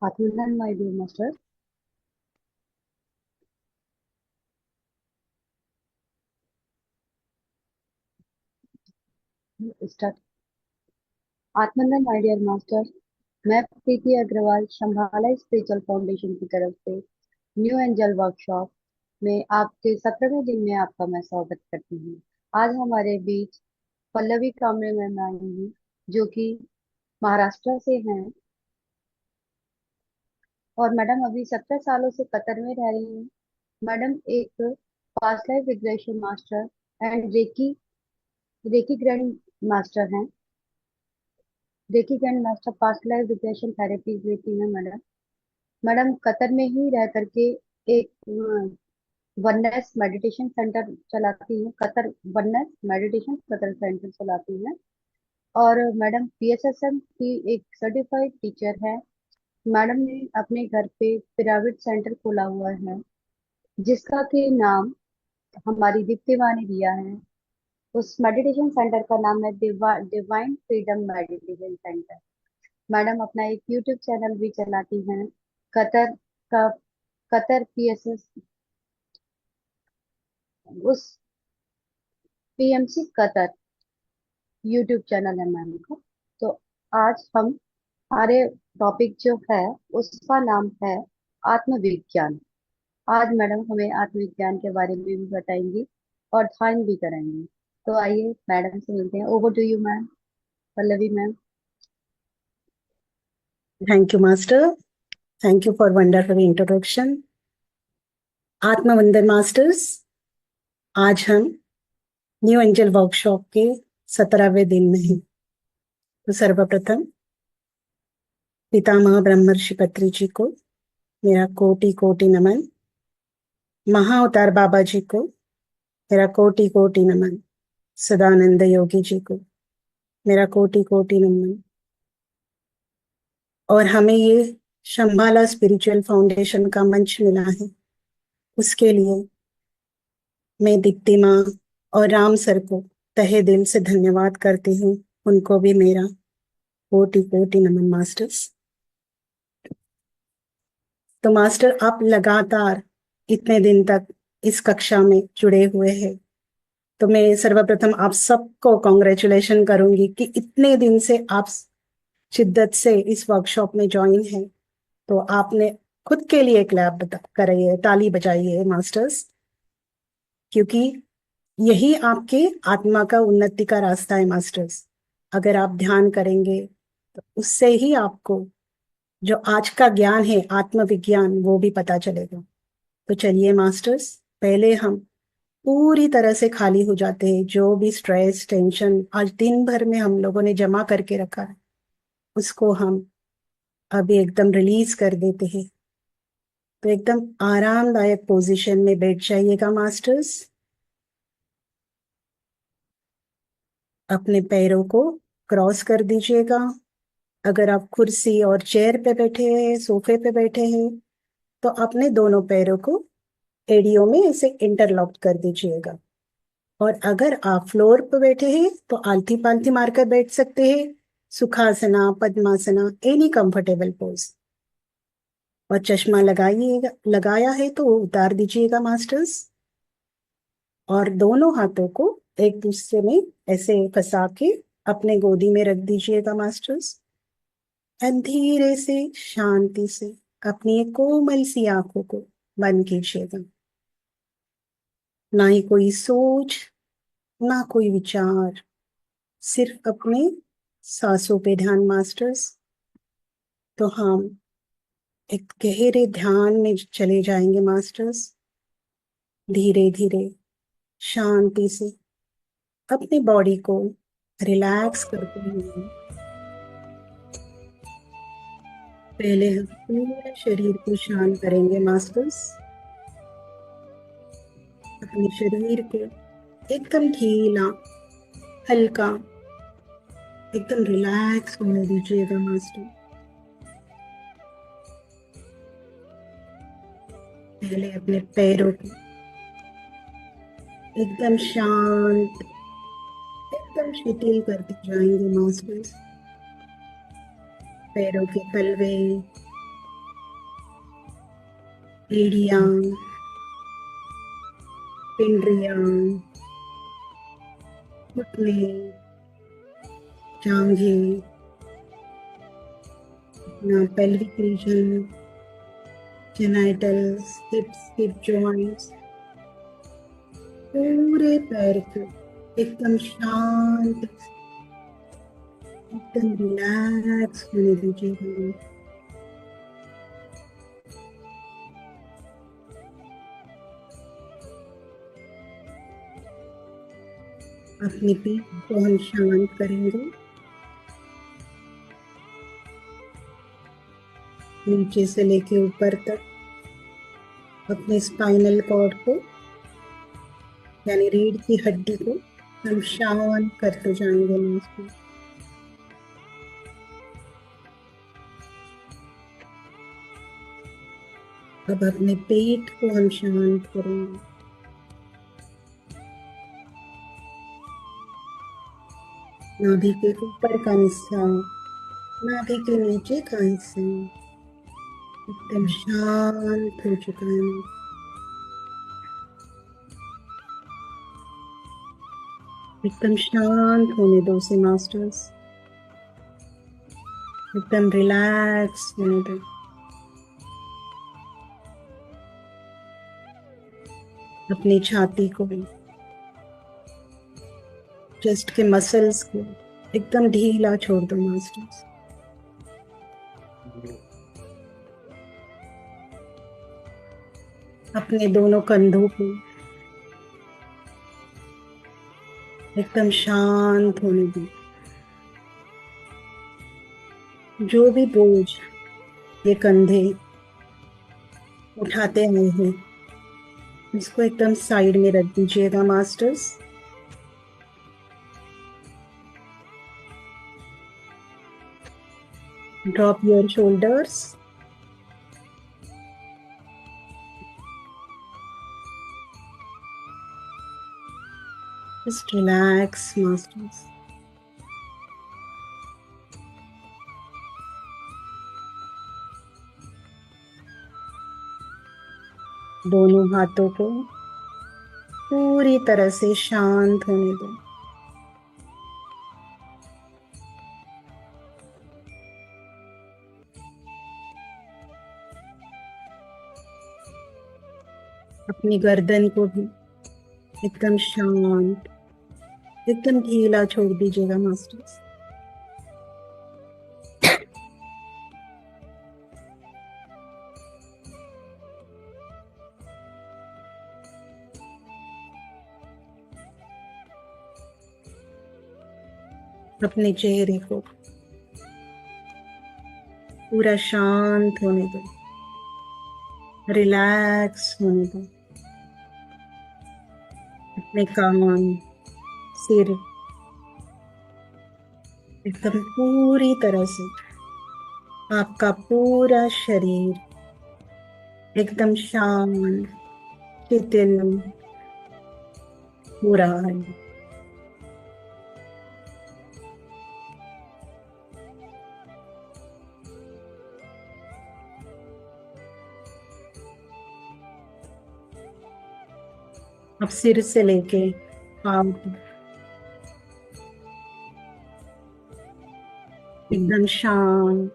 Atman, my dear master, start. आत्मनंदन my dear master, मैं Preeti Agarwal Shambhala spiritual foundation की तरफ से न्यू एंजल वर्कशॉप में आपके 17वें दिन में आपका मैं स्वागत करती हूँ। आज हमारे बीच पल्लवी कामरे मैम आई हैं, जो कि महाराष्ट्र से हैं और मैडम अभी 17 सालों से कतर में रह रही हैं। मैडम एक past life regression master and reiki reiki grand master हैं। Reiki grand master past life regression therapy देती हैं मैडम। मैडम कतर में ही रह करके एक वननेस मेडिटेशन सेंटर चलाती हैं। Qatar oneness meditation Qatar centre चलाती हैं। और मैडम पीएसएसएम की एक सर्टिफाइड टीचर है। मैडम ने अपने घर पे पिरामिड सेंटर खोला हुआ है, जिसका के नाम हमारी दीप्ति माँ ने दिया है। उस मेडिटेशन सेंटर का नाम है divine freedom meditation centre. Madam अपना एक यूट्यूब चैनल भी चलाती हैं, कतर का कतर पीएसएस, उस पीएमसी कतर यूट्यूब चैनल है मैम का। तो आज हम हमारे टॉपिक जो है उसका नाम है आत्मविज्ञान। आज मैडम हमें आत्मविज्ञान के बारे में भी बताएंगी और ध्यान भी कराएंगी। तो आइए मैडम से मिलते हैं। Over to you ma'am, Pallavi ma'am. Thank you, Master. Thank you for wonderful introduction. आत्मवंदन मास्टर्स, आज हम न्यू एंजल वर्कशॉप के 17वें दिन में हैं। तो सर्वप्रथम पितामह ब्रह्मर्षि पत्री जी को मेरा कोटि कोटि नमन। महाअवतार बाबा जी को मेरा कोटि कोटि नमन। सदानंद योगी जी को मेरा कोटि कोटि नमन। और हमें ये शंभाला स्पिरिचुअल फाउंडेशन का मंच मिला है, उसके लिए मैं दीप्ति माँ और राम सर को तहे दिल से धन्यवाद करती हूँ। उनको भी मेरा कोटि कोटि नमन मास्टर्स। तो मास्टर, आप लगातार इतने दिन तक इस कक्षा में जुड़े हुए हैं, तो मैं सर्वप्रथम आप सबको कॉन्ग्रेचुलेशन करूंगी कि इतने दिन से आप शिद्दत से इस वर्कशॉप में ज्वाइन हैं। तो आपने खुद के लिए क्लैप कराइए, ताली बजाइए मास्टर्स, क्योंकि यही आपके आत्मा का उन्नति का रास्ता है मास्टर्स। अगर आप ध्यान करेंगे तो उससे ही आपको जो आज का ज्ञान है आत्मविज्ञान, वो भी पता चलेगा। तो चलिए मास्टर्स, पहले हम पूरी तरह से खाली हो जाते हैं। जो भी स्ट्रेस टेंशन आज दिन भर में हम लोगों ने जमा करके रखा है, उसको हम अभी एकदम रिलीज कर देते हैं। तो एकदम आरामदायक पोजीशन में बैठ जाइएगा मास्टर्स। अपने पैरों को क्रॉस कर दीजिएगा। अगर आप कुर्सी और चेयर पे बैठे हैं, सोफे पे बैठे हैं, तो अपने दोनों पैरों को एड़ियों में ऐसे इंटरलॉक कर दीजिएगा। और अगर आप फ्लोर पे बैठे हैं तो आलती पालती मारकर बैठ सकते हैं, Sukhasana, padmasana, any comfortable pose. और चश्मा लगाइएगा, लगाया है तो वो उतार दीजिएगा मास्टर्स। और दोनों हाथों को एक दूसरे में ऐसे फंसा के अपने गोदी में रख दीजिएगा मास्टर्स। और धीरे से शांति से अपनी एक कोमल सी आंखों को बंद कीजिएगा। ना ही कोई सोच, ना कोई विचार, सिर्फ अपने सांसों पे ध्यान मास्टर्स। तो हम एक गहरे ध्यान में चले जाएंगे मास्टर्स। धीरे धीरे शांति से अपनी बॉडी को रिलैक्स करते हुए पहले हम पूरे शरीर को शांत करेंगे मास्टर्स। अपने शरीर को एकदम ढीला, हल्का, एकदम रिलैक्स होने दीजिएगा मास्टर। पहले अपने पैरों को एकदम शांत, एकदम शिथिल करते जाएंगे मास्टर्स। पैरों के तलवे, एड़ियाँ, पिंडलियाँ, घुटने, जांघें, अपना pelvic region, genitals, हिप्स, hip joints, पूरे पैर को एकदम शांत, एकदम रिलैक्स होने दीजिएगा। अपनी पीठ को हम शांत करेंगे, नीचे से लेके ऊपर तक अपने स्पाइनल कॉर्ड को यानी रीढ़ की हड्डी को हम शांत करते जाएंगे नीचे। अब अपने पेट को हम शांत करेंगे, नाभि के ऊपर का हिस्सा, नाभि के नीचे का हिस्सा एकदम शांत हो चुका है। एकदम शांत होने दो से मास्टर्स, एकदम रिलैक्स होने दो। अपनी छाती को भी, चेस्ट के मसल्स को एकदम ढीला छोड़ दो मास्टर्स। अपने दोनों कंधों को एकदम शांत होने दो। जो भी बोझ ये कंधे उठाते हुए हैं इसको एकदम साइड में रख दीजिएगा masters. Drop your shoulders, just relax masters. दोनों हाथों को पूरी तरह से शांत होने दो। अपनी गर्दन को भी एकदम शांत, एकदम ढीला छोड़ दीजिएगा मास्टर्स। अपने चेहरे को पूरा शांत होने दो, रिलैक्स होने दो। अपने कान, सिर एकदम पूरी तरह से, आपका पूरा शरीर एकदम शांत, शिथिल हो रहा है। अब सिर से लेके पाँव एकदम शांत,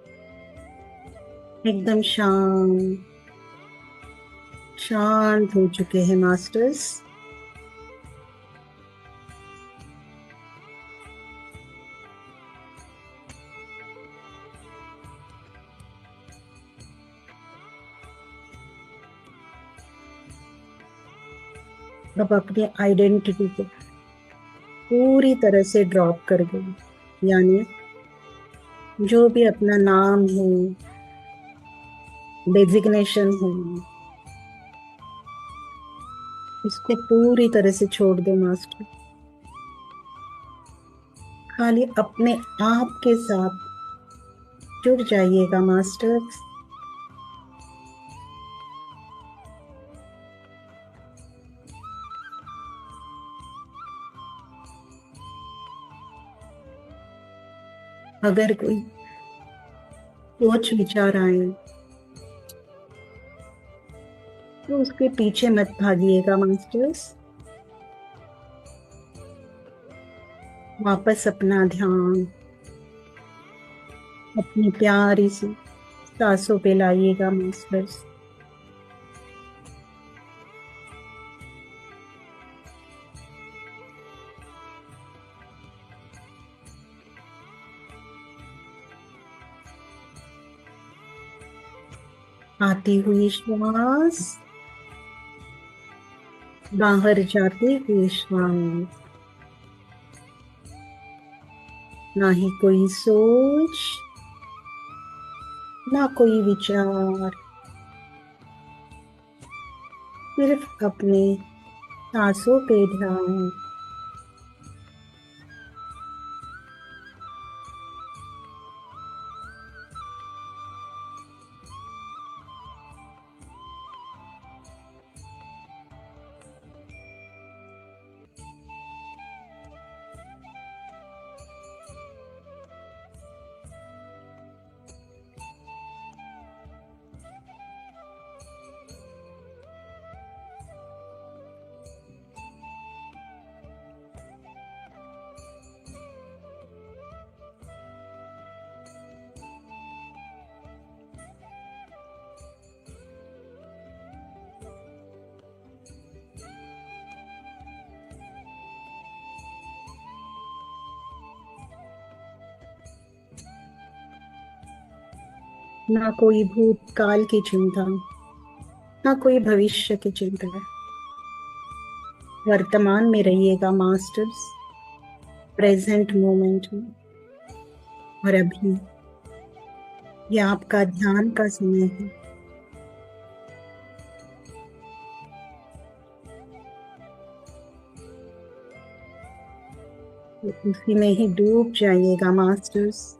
एकदम शांत, शांत हो चुके हैं मास्टर्स। अब अपनी आइडेंटिटी को पूरी तरह से ड्रॉप कर दो, यानी जो भी अपना नाम है, डेजिग्नेशन है, उसको पूरी तरह से छोड़ दो मास्टर। खाली अपने आप के साथ जुड़ जाइएगा मास्टर। अगर कोई सोच विचार आए उसके पीछे मत भागिएगा मास्टर्स। वापस अपना ध्यान अपनी प्यारी सी सांसों पे लाइएगा मास्टर्स। आती हुई श्वास, बाहर जाते हुए श्वास। ना ही कोई सोच, ना कोई विचार, सिर्फ अपने सांसों पे ध्यान। ना कोई भूतकाल की चिंता, ना कोई भविष्य की चिंता है। वर्तमान में रहिएगा मास्टर्स, प्रेजेंट मोमेंट में। और अभी ये आपका ध्यान का समय है। तो उसी में ही डूब जाइएगा मास्टर्स।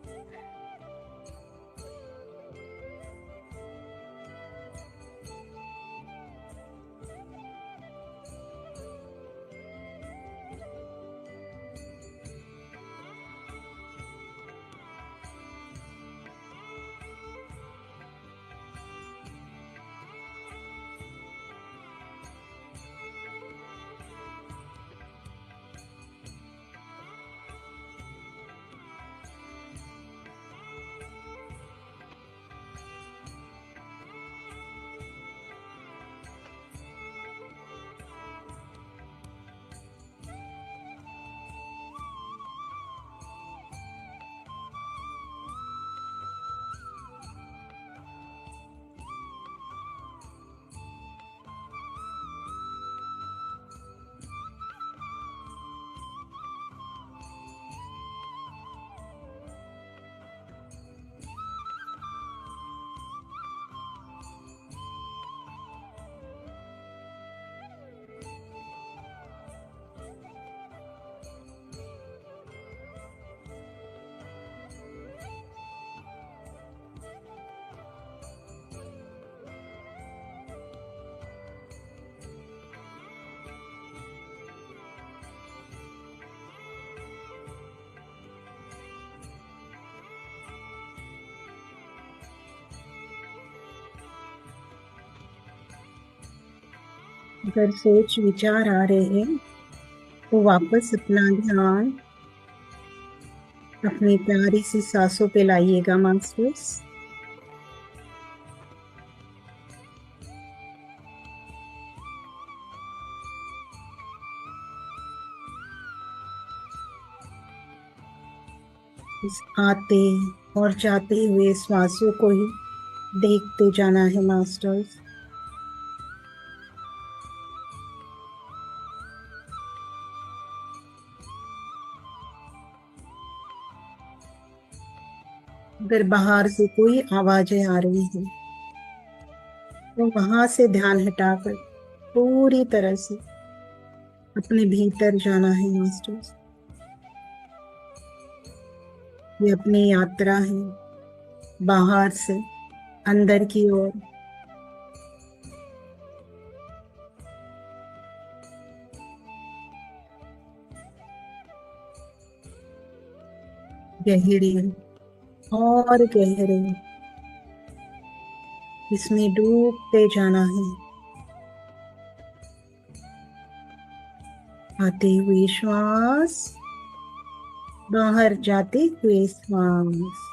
अगर सोच विचार आ रहे हैं तो वापस अपना ध्यान अपनी प्यारी सी सांसों पे लाइएगा मास्टर्स। इस आते और जाते हुए श्वासों को ही देखते जाना है मास्टर्स। अगर बाहर से कोई आवाजें आ रही हैं तो वहां से ध्यान हटाकर पूरी तरह से अपने भीतर जाना है मास्टर्स। ये अपनी यात्रा है बाहर से अंदर की ओर। गहरे और गहरे इसमें डूबते जाना है। आते हुए श्वास, बाहर जाते हुए श्वास।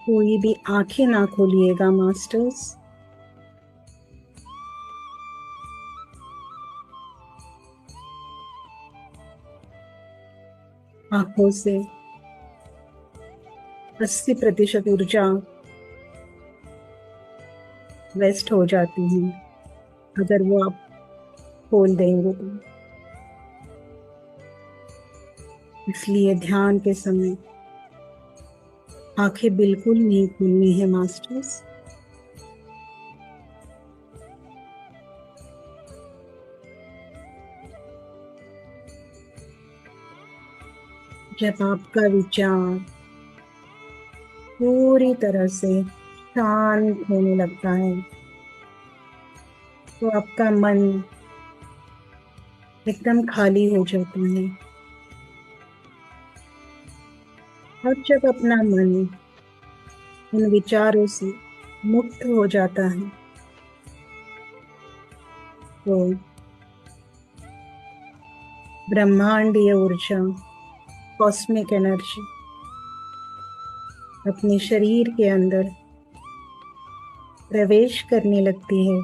कोई भी आंखें ना खोलिएगा मास्टर्स। आंखों से 80% ऊर्जा वेस्ट हो जाती है अगर वो आप खोल देंगे तो। इसलिए ध्यान के समय आंखें बिल्कुल नहीं खोलनी है मास्टर्स। जब आपका विचार पूरी तरह से शांत होने लगता है तो आपका मन एकदम खाली हो जाता है। और जब अपना मन उन विचारों से मुक्त हो जाता है तो ब्रह्मांडीय ऊर्जा, कॉस्मिक एनर्जी अपने शरीर के अंदर प्रवेश करने लगती है।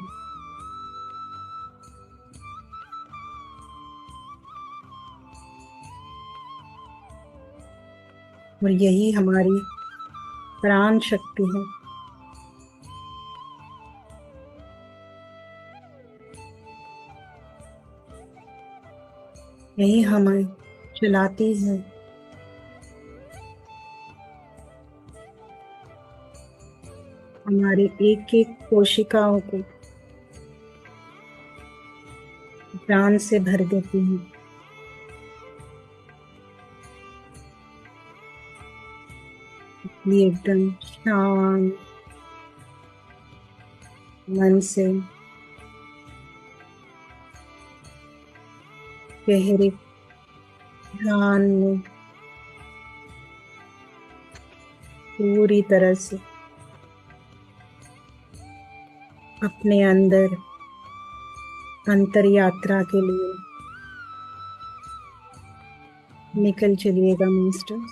और यही हमारी प्राण शक्ति है। यही हमें चलाती है, हमारी एक एक कोशिकाओं को प्राण से भर देती है। ये एकदम शांत मन से गहरे ध्यान में पूरी तरह से अपने अंदर अंतर यात्रा के लिए निकल चलिएगा मास्टर।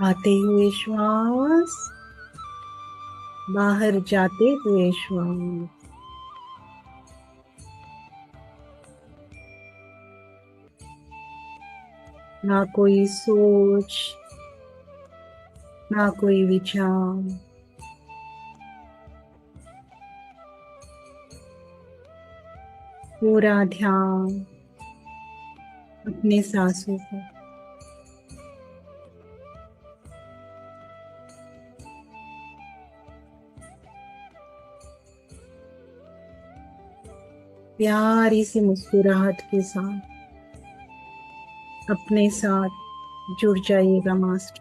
आते हुए श्वास, बाहर जाते हुए श्वास। ना कोई सोच, ना कोई विचार, पूरा ध्यान अपने सांसों पर। प्यारी सी मुस्कुराहट के साथ अपने साथ जुड़ जाइएगा मास्टर।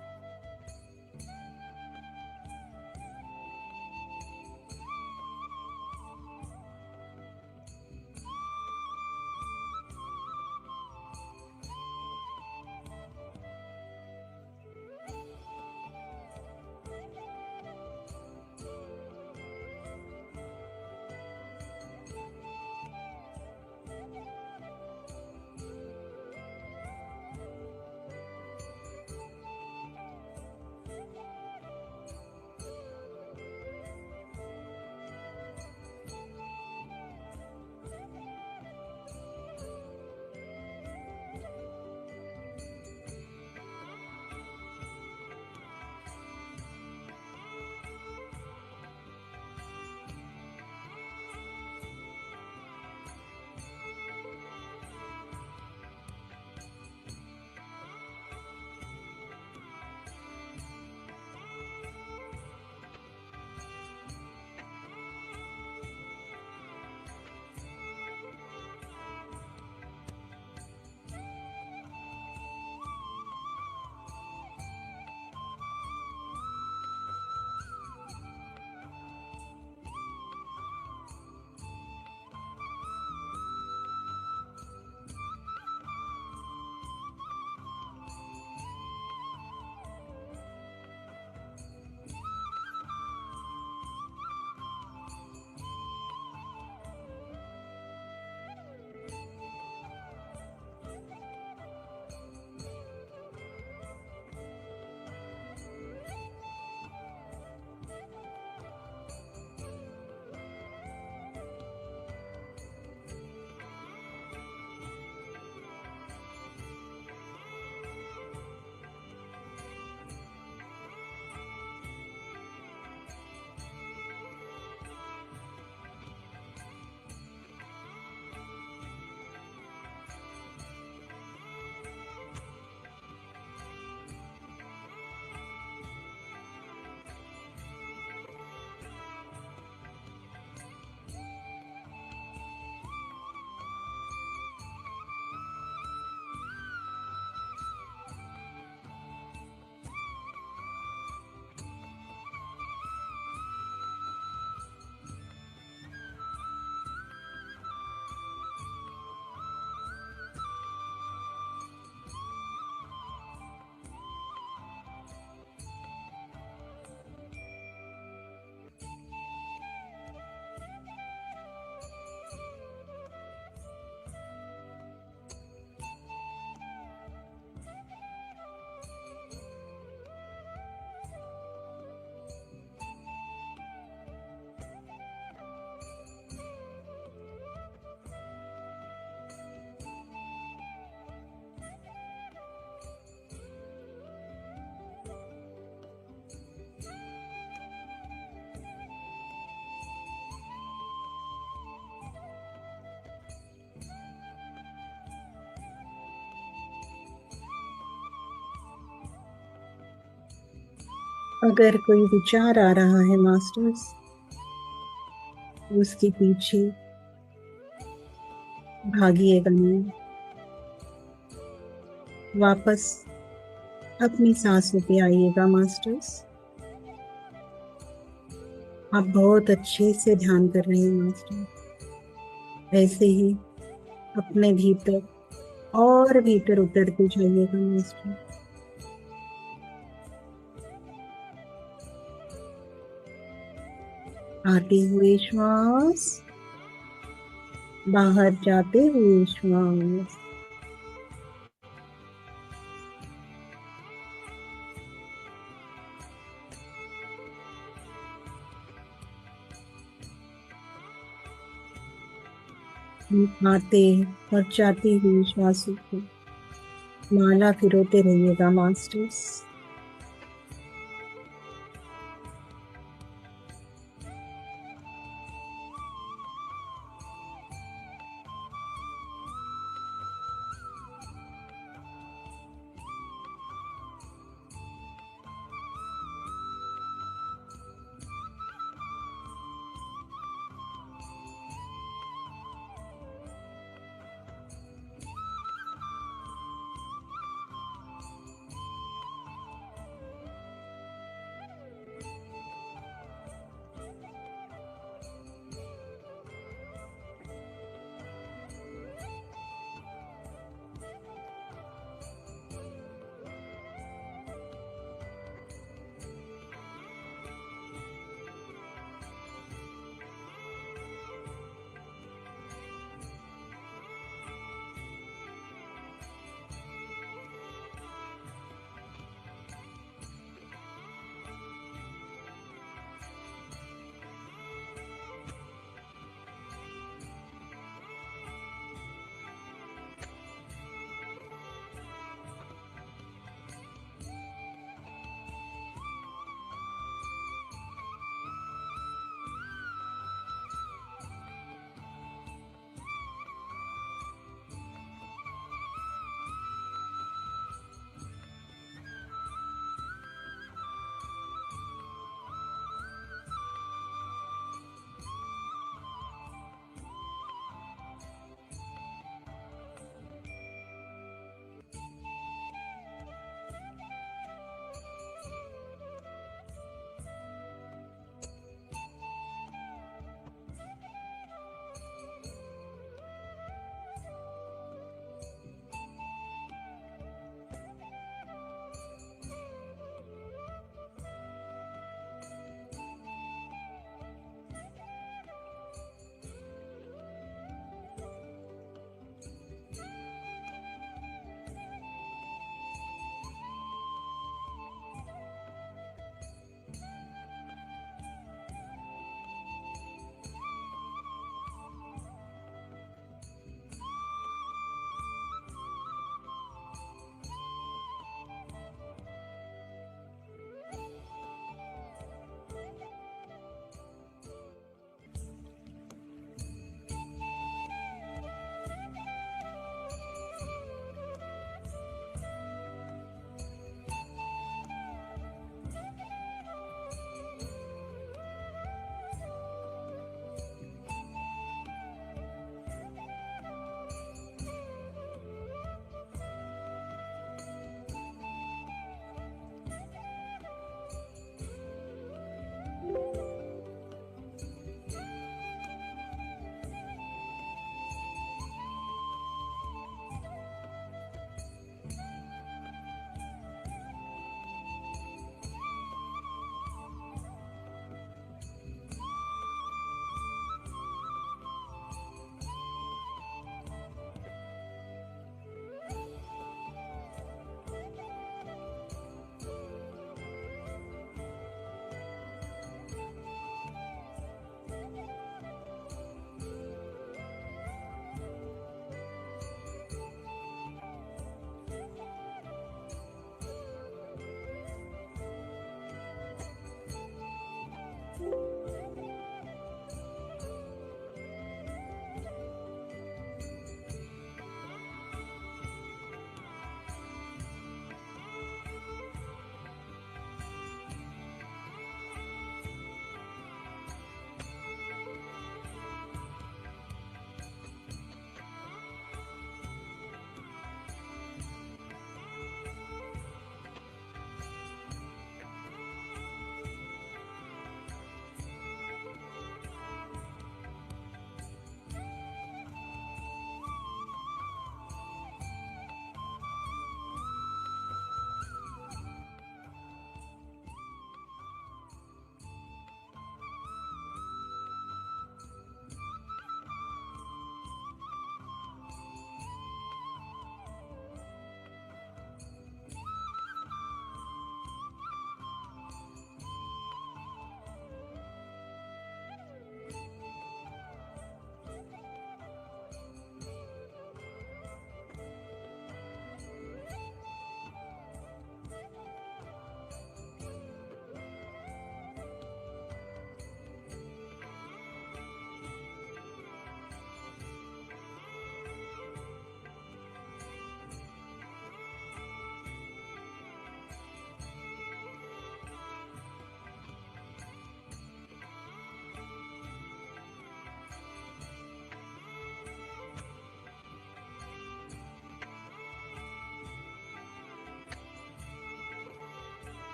अगर कोई विचार आ रहा है मास्टर्स, उसके पीछे भागिएगा नहीं, वापस अपनी सांसों पे आइएगा मास्टर्स। आप बहुत अच्छे से ध्यान कर रहे हैं मास्टर। ऐसे ही अपने भीतर और भीतर उतरते जाइएगा मास्टर। आते हुए श्वास, बाहर जाते हुए श्वास। आते और जाते हुए श्वासों को माला फिरोते रहिएगा मास्टर्स।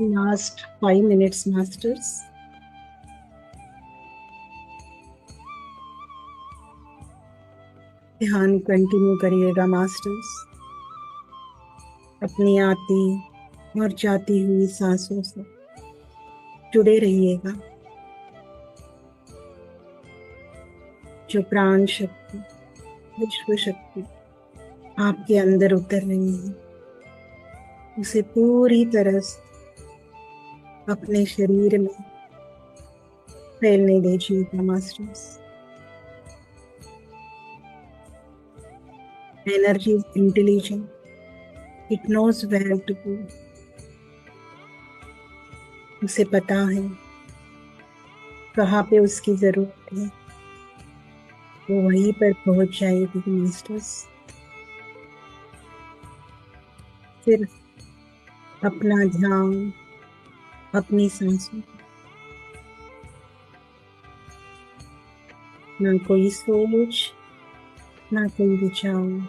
Last 5 minutes, masters. ध्यान कंटिन्यू करिएगा मास्टर्स। अपनी आती और जाती हुई सांसों से जुड़े रहिएगा। जो प्राण शक्ति, विश्व शक्ति आपके अंदर उतर रही है, उसे पूरी तरह से अपने शरीर में फैलने दीजिएगा masters. Energy is intelligent, it knows where to go. उसे पता है कहाँ पे उसकी जरूरत है, वो वहीं पर पहुंच जाएगी मास्टर्स। सिर्फ अपना ध्यान अपनी सांसों, ना कोई सोच, ना कोई विचार।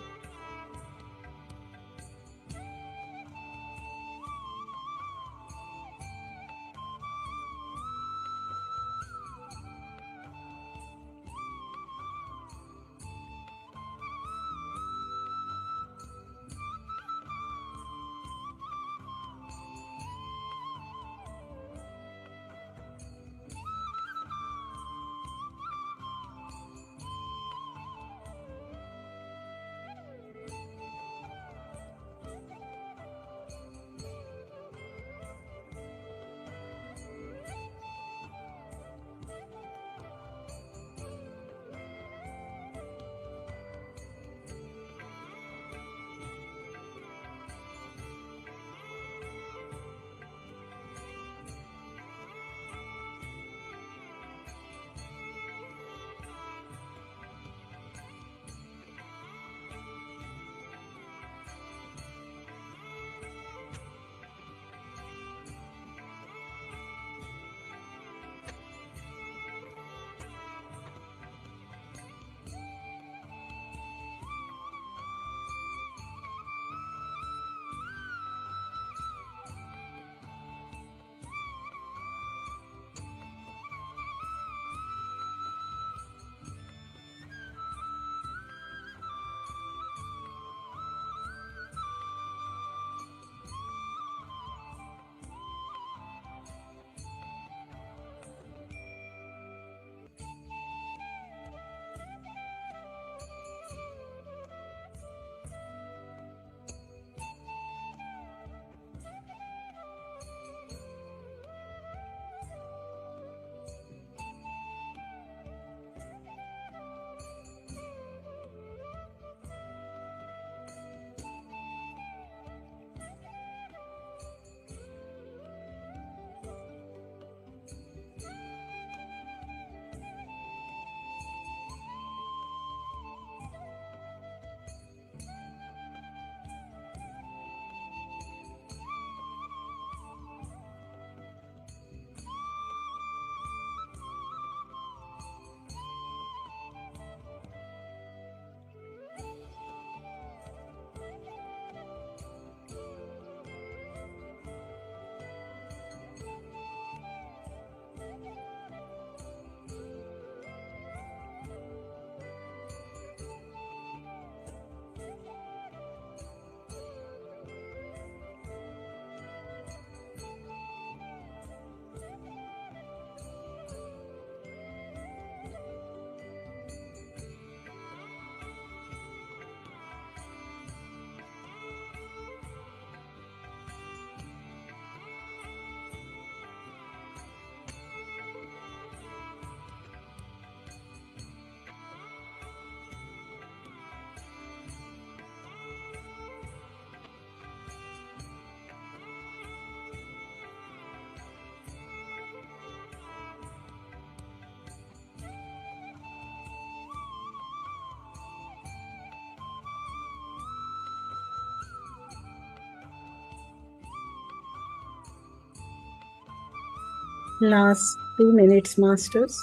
Last 2 minutes, masters.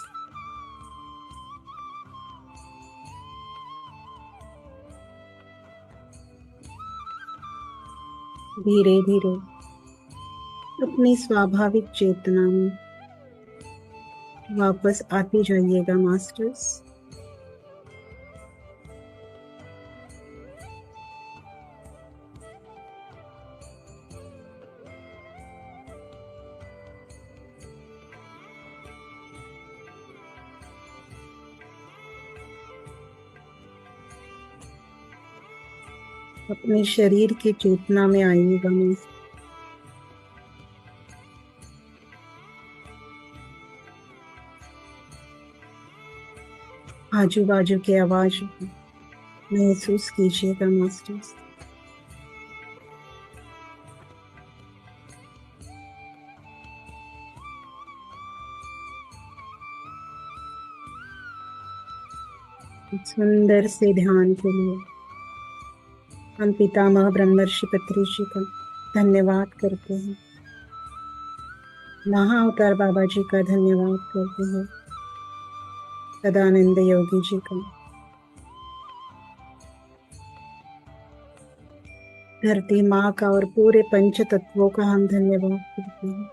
धीरे धीरे अपनी स्वाभाविक चेतना में वापस आते जाइएगा मास्टर्स। अपने शरीर की चेतना में आइएगा मास्टर। आजू बाजू की आवाज महसूस कीजिएगा मास्टर्स। सुंदर से ध्यान के लिए हम पितामह ब्रह्मर्षि पत्री जी का धन्यवाद करते हैं। महाअवतार बाबा जी का धन्यवाद करते हैं। सदानंद योगी जी का, धरती माँ का और पूरे पंच तत्वों का हम धन्यवाद करते हैं।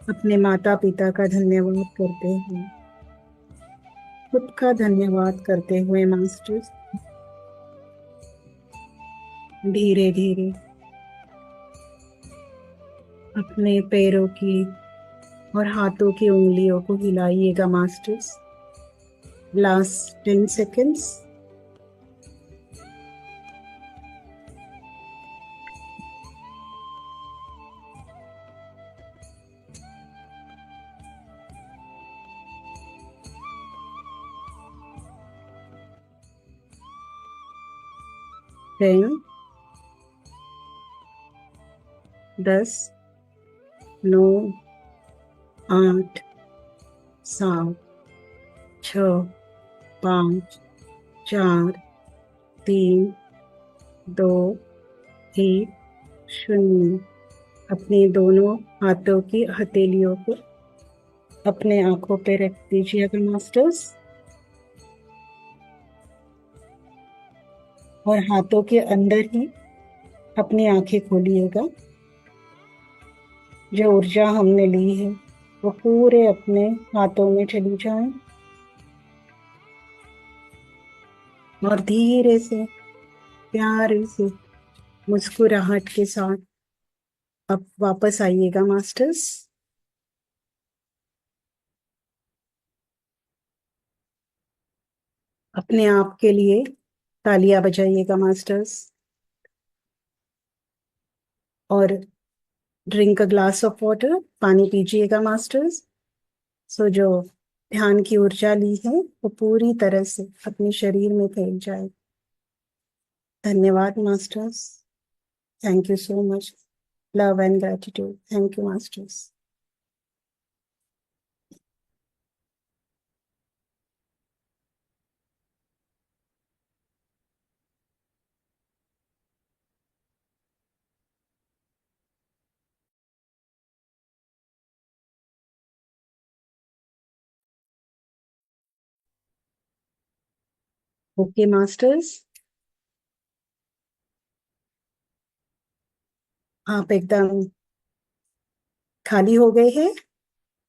अपने माता पिता का धन्यवाद करते हैं। खुद का धन्यवाद करते हुए मास्टर्स धीरे धीरे अपने पैरों की और हाथों की उंगलियों को हिलाइएगा मास्टर्स। Last 10 seconds. टेन, 10, 9, 8, 7, 6, 5, 4, 3, 2, 1, 0। अपने दोनों हाथों की हथेलियों को अपने आंखों पे रख दीजिएगा मास्टर्स, और हाथों के अंदर ही अपनी आंखें खोलिएगा। जो ऊर्जा हमने ली है वो पूरे अपने हाथों में चली जाए और धीरे से प्यारे से मुस्कुराहट के साथ अब वापस आइएगा मास्टर्स। अपने आप के लिए तालियां बजाइएगा मास्टर्स और drink a glass of water, पानी पीजिएगा मास्टर्स। सो जो ध्यान की ऊर्जा ली है वो पूरी तरह से अपने शरीर में फैल जाए। धन्यवाद masters. Thank you so much. Love and gratitude. Thank you masters. Okay masters, आप एकदम खाली हो गए हैं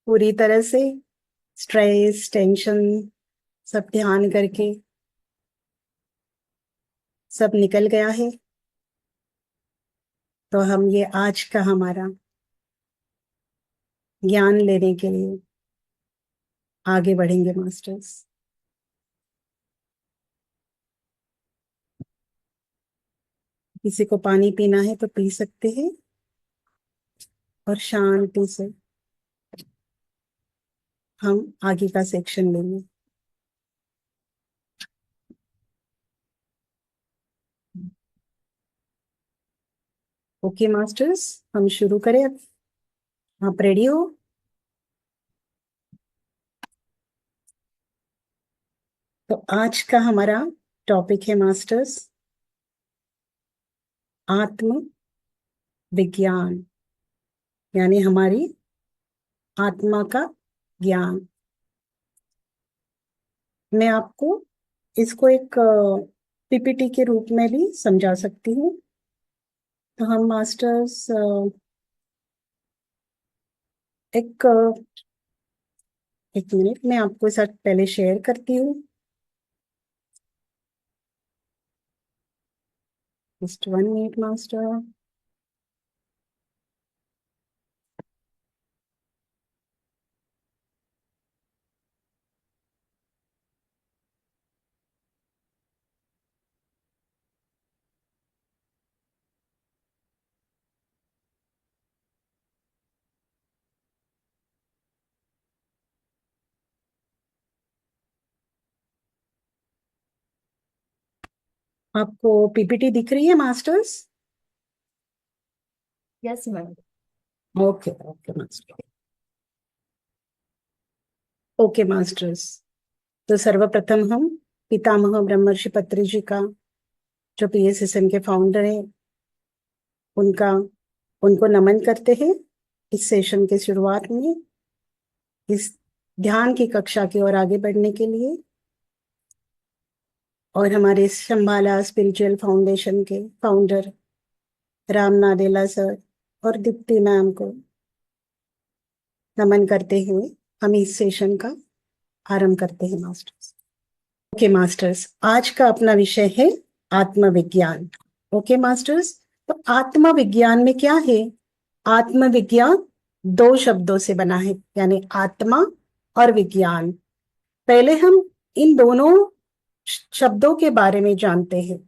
पूरी तरह से। स्ट्रेस, टेंशन सब ध्यान करके सब निकल गया है। तो हम ये आज का हमारा ज्ञान लेने के लिए आगे बढ़ेंगे मास्टर्स। किसी को पानी पीना है तो पी सकते हैं और शांति से हम आगे का सेक्शन लेंगे। ओके मास्टर्स, हम शुरू करें अब। आप रेडी हो? तो आज का हमारा टॉपिक है मास्टर्स, आत्म विज्ञान, यानी हमारी आत्मा का ज्ञान। मैं आपको इसको एक पीपीटी के रूप में भी समझा सकती हूँ। तो हम मास्टर्स एक एक मिनट मैं आपको साथ पहले शेयर करती हूँ। Just 1 minute master. आपको पीपीटी दिख रही है masters? Yes ma'am. Okay okay master. Okay masters. तो सर्वप्रथम हम पितामह ब्रह्मर्षि पत्रि जी का, जो पीएसएसएम के फाउंडर हैं, उनका उनको नमन करते हैं इस सेशन के शुरुआत में, इस ध्यान की कक्षा की ओर आगे बढ़ने के लिए। और हमारे शंबाला स्पिरिचुअल फाउंडेशन के फाउंडर राम नादेला सर और दीप्ति मैम को नमन करते हुए हम इस सेशन का आरंभ करते हैं मास्टर्स। ओके मास्टर्स, आज का अपना विषय है आत्मविज्ञान। ओके मास्टर्स, तो आत्मविज्ञान में क्या है? आत्मविज्ञान दो शब्दों से बना है, यानी आत्मा और विज्ञान। पहले हम इन दोनों शब्दों के बारे में जानते हैं।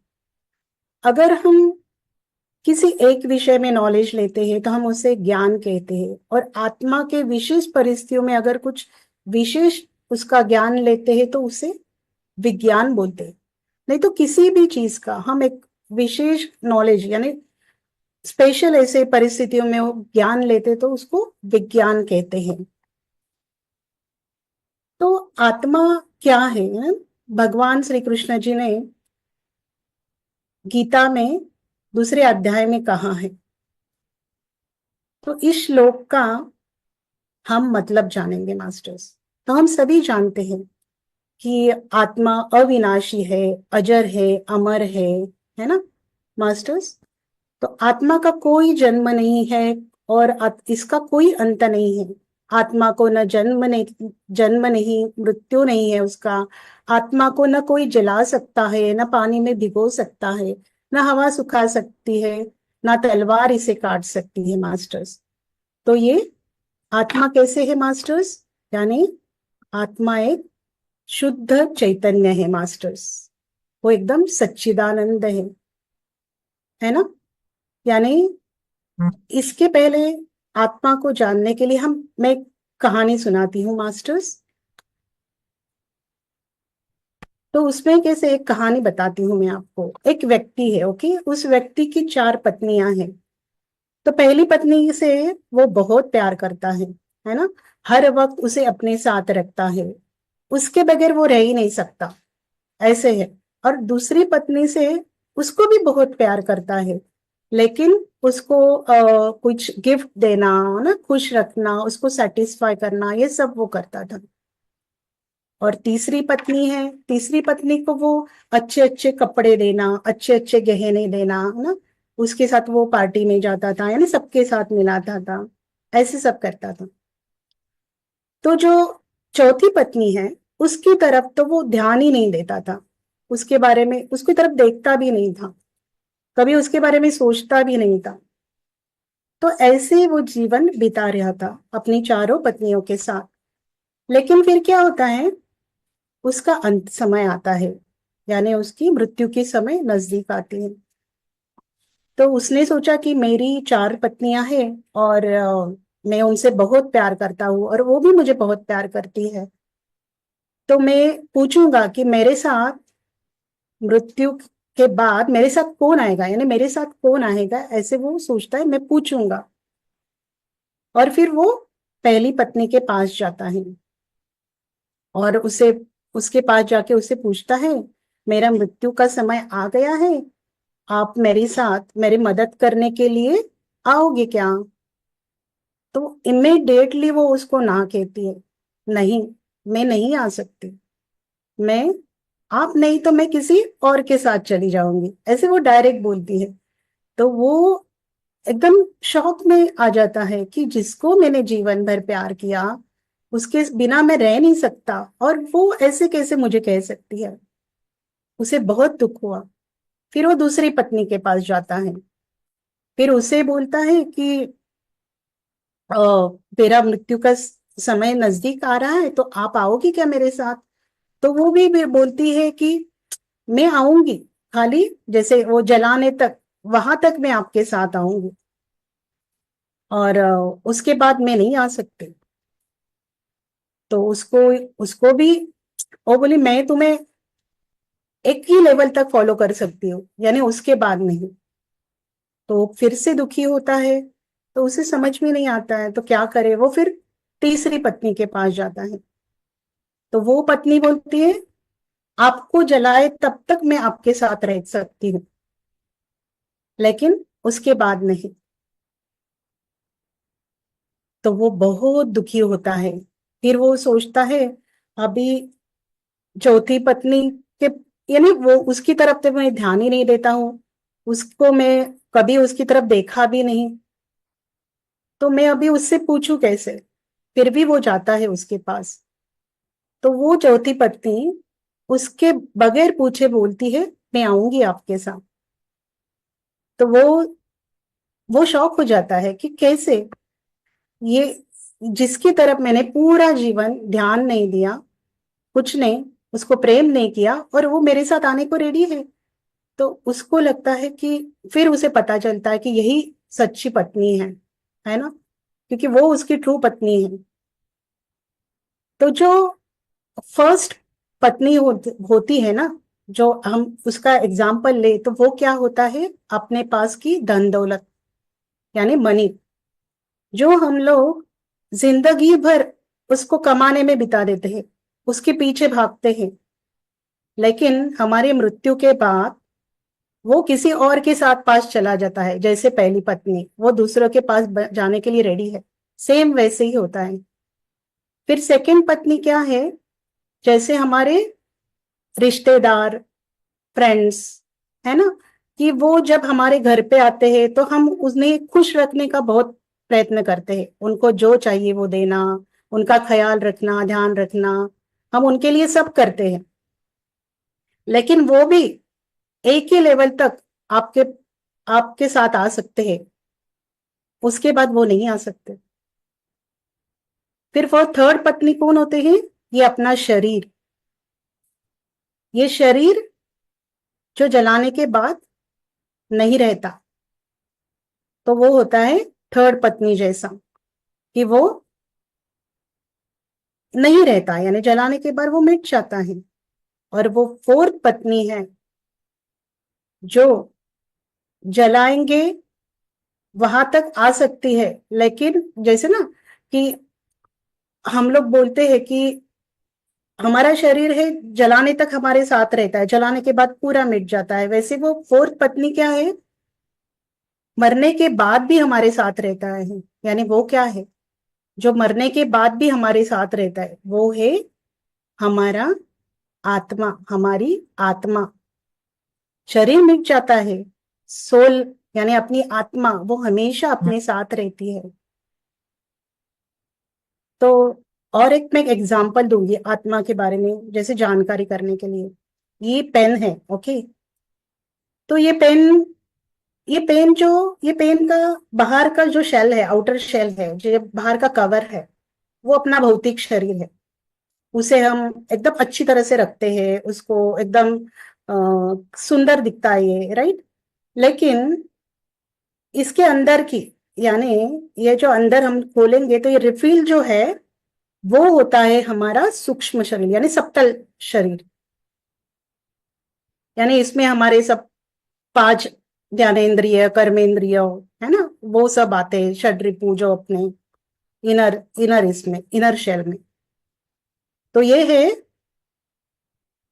अगर हम किसी एक विषय में नॉलेज लेते हैं तो हम उसे ज्ञान कहते हैं, और आत्मा के विशेष परिस्थितियों में अगर कुछ विशेष उसका ज्ञान लेते हैं तो उसे विज्ञान बोलते हैं। नहीं तो किसी भी चीज का हम एक विशेष नॉलेज यानी स्पेशल ऐसे परिस्थितियों में वो ज्ञान लेते तो उसको विज्ञान कहते हैं। तो आत्मा क्या है? भगवान श्री कृष्ण जी ने गीता में दूसरे अध्याय में कहा है। तो इस श्लोक का हम मतलब जानेंगे मास्टर्स। तो हम सभी जानते हैं कि आत्मा अविनाशी है, अजर है, अमर है ना मास्टर्स? तो आत्मा का कोई जन्म नहीं है और इसका कोई अंत नहीं है। आत्मा को न जन्म नहीं, मृत्यु नहीं है उसका। आत्मा को न कोई जला सकता है, न पानी में भिगो सकता है, न हवा सुखा सकती है, न तलवार इसे काट सकती है मास्टर्स। तो ये आत्मा कैसे है मास्टर्स? यानी आत्मा एक शुद्ध चैतन्य है मास्टर्स। वो एकदम सच्चिदानंद है ना? यानी इसके पहले आत्मा को जानने के लिए मैं एक कहानी सुनाती हूँ मास्टर्स। तो उसमें कैसे एक कहानी बताती हूँ मैं आपको। एक व्यक्ति है, ओके, उस व्यक्ति की 4 पत्नियां हैं। तो पहली पत्नी से वो बहुत प्यार करता है ना, हर वक्त उसे अपने साथ रखता है, उसके बगैर वो रह ही नहीं सकता, ऐसे है। और दूसरी पत्नी से उसको भी बहुत प्यार करता है, लेकिन उसको कुछ गिफ्ट देना ना, खुश रखना, उसको सेटिस्फाई करना, ये सब वो करता था। और तीसरी पत्नी है, तीसरी पत्नी को वो अच्छे अच्छे कपड़े देना, अच्छे अच्छे गहने देना, है ना, उसके साथ वो पार्टी में जाता था, यानी सबके साथ मिलाता था, ऐसे सब करता था। तो जो चौथी पत्नी है, उसकी तरफ तो वो ध्यान ही नहीं देता था, उसके बारे में, उसकी तरफ देखता भी नहीं था, कभी उसके बारे में सोचता भी नहीं था। तो ऐसे वो जीवन बिता रहा था अपनी चारों पत्नियों के साथ। लेकिन फिर क्या होता है, उसका अंत समय आता है, यानी उसकी मृत्यु की समय नजदीक आती है। तो उसने सोचा कि मेरी 4 पत्नियां हैं और मैं उनसे बहुत प्यार करता हूँ और वो भी मुझे बहुत प्यार करती है। तो मैं पूछूंगा कि मेरे साथ मृत्यु के बाद मेरे साथ कौन आएगा, यानी मेरे साथ कौन आएगा, ऐसे वो सोचता है, मैं पूछूंगा। और फिर वो पहली पत्नी के पास जाता है और उसे उसके पास जाके उसे पूछता है, मेरा मृत्यु का समय आ गया है, आप मेरे साथ मेरी मदद करने के लिए आओगे क्या? तो इमीडिएटली वो उसको ना कहती है, नहीं, मैं नहीं आ सकती, मैं, आप नहीं तो मैं किसी और के साथ चली जाऊंगी, ऐसे वो डायरेक्ट बोलती है। तो वो एकदम शौक में आ जाता है कि जिसको मैंने जीवन भर प्यार किया उसके बिना मैं रह नहीं सकता, और वो ऐसे कैसे मुझे कह सकती है। उसे बहुत दुख हुआ। फिर वो दूसरी पत्नी के पास जाता है, फिर उसे बोलता है कि अ, तेरा मृत्यु का समय नजदीक आ रहा है, तो आप आओगी क्या मेरे साथ। तो वो भी बोलती है कि मैं आऊंगी, खाली जैसे वो जलाने तक, वहां तक मैं आपके साथ आऊंगी, और उसके बाद मैं नहीं आ सकती। तो उसको उसको भी वो बोली मैं तुम्हें एक ही लेवल तक फॉलो कर सकती हूँ, यानी उसके बाद नहीं। तो फिर से दुखी होता है, तो उसे समझ में नहीं आता है तो क्या करे। वो फिर तीसरी पत्नी के पास जाता है, तो वो पत्नी बोलती है आपको जलाए तब तक मैं आपके साथ रह सकती हूँ, लेकिन उसके बाद नहीं। तो वो बहुत दुखी होता है। फिर वो सोचता है अभी चौथी पत्नी के, यानी वो उसकी तरफ तो मैं ध्यान ही नहीं देता हूँ, उसको मैं कभी उसकी तरफ देखा भी नहीं, तो मैं अभी उससे पूछूं कैसे। फिर भी वो जाता है उसके पास, तो वो चौथी पत्नी उसके बगैर पूछे बोलती है मैं आऊंगी आपके साथ। तो वो शौक हो जाता है कि कैसे ये, जिसकी तरफ मैंने पूरा जीवन ध्यान नहीं दिया, कुछ नहीं, उसको प्रेम नहीं किया, और वो मेरे साथ आने को रेडी है। तो उसको लगता है कि फिर उसे पता चलता है कि यही सच्ची पत्नी है ना, क्योंकि वो उसकी ट्रू पत्नी है। तो जो फर्स्ट पत्नी होती है ना, जो हम उसका एग्जाम्पल ले, तो वो क्या होता है, अपने पास की धन दौलत, यानी मनी, जो हम लोग जिंदगी भर उसको कमाने में बिता देते हैं, उसके पीछे भागते हैं, लेकिन हमारी मृत्यु के बाद वो किसी और के साथ पास चला जाता है। जैसे पहली पत्नी वो दूसरों के पास जाने के लिए रेडी है, सेम वैसे ही होता है। फिर सेकंड पत्नी क्या है, जैसे हमारे रिश्तेदार, फ्रेंड्स, है ना, कि वो जब हमारे घर पे आते हैं तो हम उन्हें खुश रखने का बहुत प्रयत्न करते हैं, उनको जो चाहिए वो देना, उनका ख्याल रखना, ध्यान रखना, हम उनके लिए सब करते हैं। लेकिन वो भी एक ही लेवल तक आपके आपके साथ आ सकते हैं, उसके बाद वो नहीं आ सकते। फिर वो थर्ड पत्नी कौन होते हैं, ये अपना शरीर, ये शरीर जो जलाने के बाद नहीं रहता, तो वो होता है थर्ड पत्नी जैसा, कि वो नहीं रहता, यानी जलाने के बाद वो मिट जाता है। और वो फोर्थ पत्नी है, जो जलाएंगे वहां तक आ सकती है, लेकिन जैसे ना कि हम लोग बोलते हैं कि हमारा शरीर है, जलाने तक हमारे साथ रहता है, जलाने के बाद पूरा मिट जाता है, वैसे वो फोर्थ पत्नी क्या है, मरने के बाद भी हमारे साथ रहता है। यानी वो क्या है, जो मरने के बाद भी हमारे साथ रहता है, वो है हमारा आत्मा, हमारी आत्मा। शरीर मिट जाता है, सोल यानी अपनी आत्मा वो हमेशा अपने साथ रहती है। तो और एक मैं एग्जांपल दूंगी आत्मा के बारे में, जैसे जानकारी करने के लिए। ये पेन है, ओके। तो ये पेन का बाहर का जो शेल है, आउटर शेल है, जो बाहर का कवर है, वो अपना भौतिक शरीर है। उसे हम एकदम अच्छी तरह से रखते हैं, उसको एकदम सुंदर दिखता है ये, राइट। लेकिन इसके अंदर की, यानी ये जो अंदर हम खोलेंगे तो ये रिफिल जो है, वो होता है हमारा सूक्ष्म शरीर, यानी सप्तल शरीर। यानी इसमें हमारे सब पांच ज्ञानेन्द्रिय, कर्मेंद्रिय, है ना, वो सब आते हैं, षड्रिपु जो अपने इनर इनर इसमें इनर शेल में। तो ये है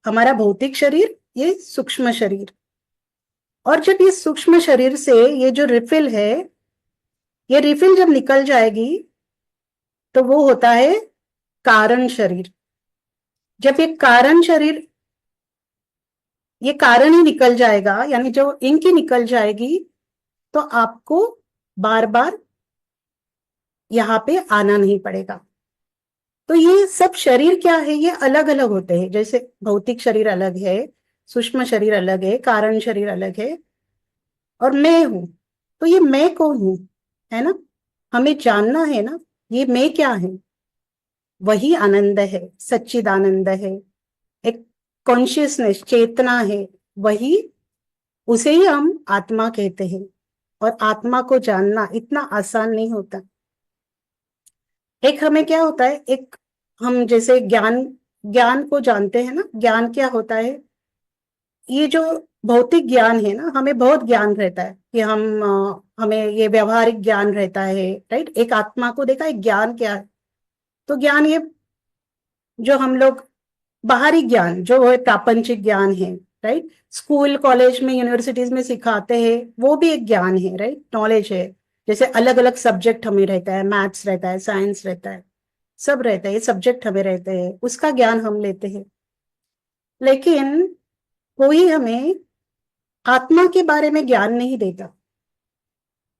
हमारा भौतिक शरीर, ये सूक्ष्म शरीर। और जब ये सूक्ष्म शरीर से ये जो रिफिल है, ये रिफिल जब निकल जाएगी, तो वो होता है कारण शरीर। जब ये कारण ही निकल जाएगा, यानी जो इंक ही निकल जाएगी, तो आपको बार बार यहाँ पे आना नहीं पड़ेगा। तो ये सब शरीर क्या है, ये अलग अलग होते हैं। जैसे भौतिक शरीर अलग है, सूक्ष्म शरीर अलग है, कारण शरीर अलग है, और मैं हूं। तो ये मैं कौन हूं, है ना, हमें जानना है ना, ये मैं क्या है। वही आनंद है, सच्चिदानंद है, एक कॉन्शियसनेस, चेतना है, वही, उसे ही हम आत्मा कहते हैं। और आत्मा को जानना इतना आसान नहीं होता। एक हमें क्या होता है, एक हम जैसे ज्ञान, ज्ञान को जानते हैं ना, ज्ञान क्या होता है, ये जो भौतिक ज्ञान है ना, हमें बहुत ज्ञान रहता है कि हम हमें ये व्यवहारिक ज्ञान रहता है, राइट। एक आत्मा को देखा, एक ज्ञान क्या है, तो ज्ञान ये जो हम लोग बाहरी ज्ञान जो है, प्रापंचिक ज्ञान है, राइट, स्कूल कॉलेज में यूनिवर्सिटीज में सिखाते हैं, वो भी एक ज्ञान है, राइट, नॉलेज है। जैसे अलग अलग सब्जेक्ट हमें रहता है, मैथ्स रहता है, साइंस रहता है, सब रहता है, ये सब्जेक्ट हमें रहते हैं, उसका ज्ञान हम लेते हैं। लेकिन कोई हमें आत्मा के बारे में ज्ञान नहीं देता।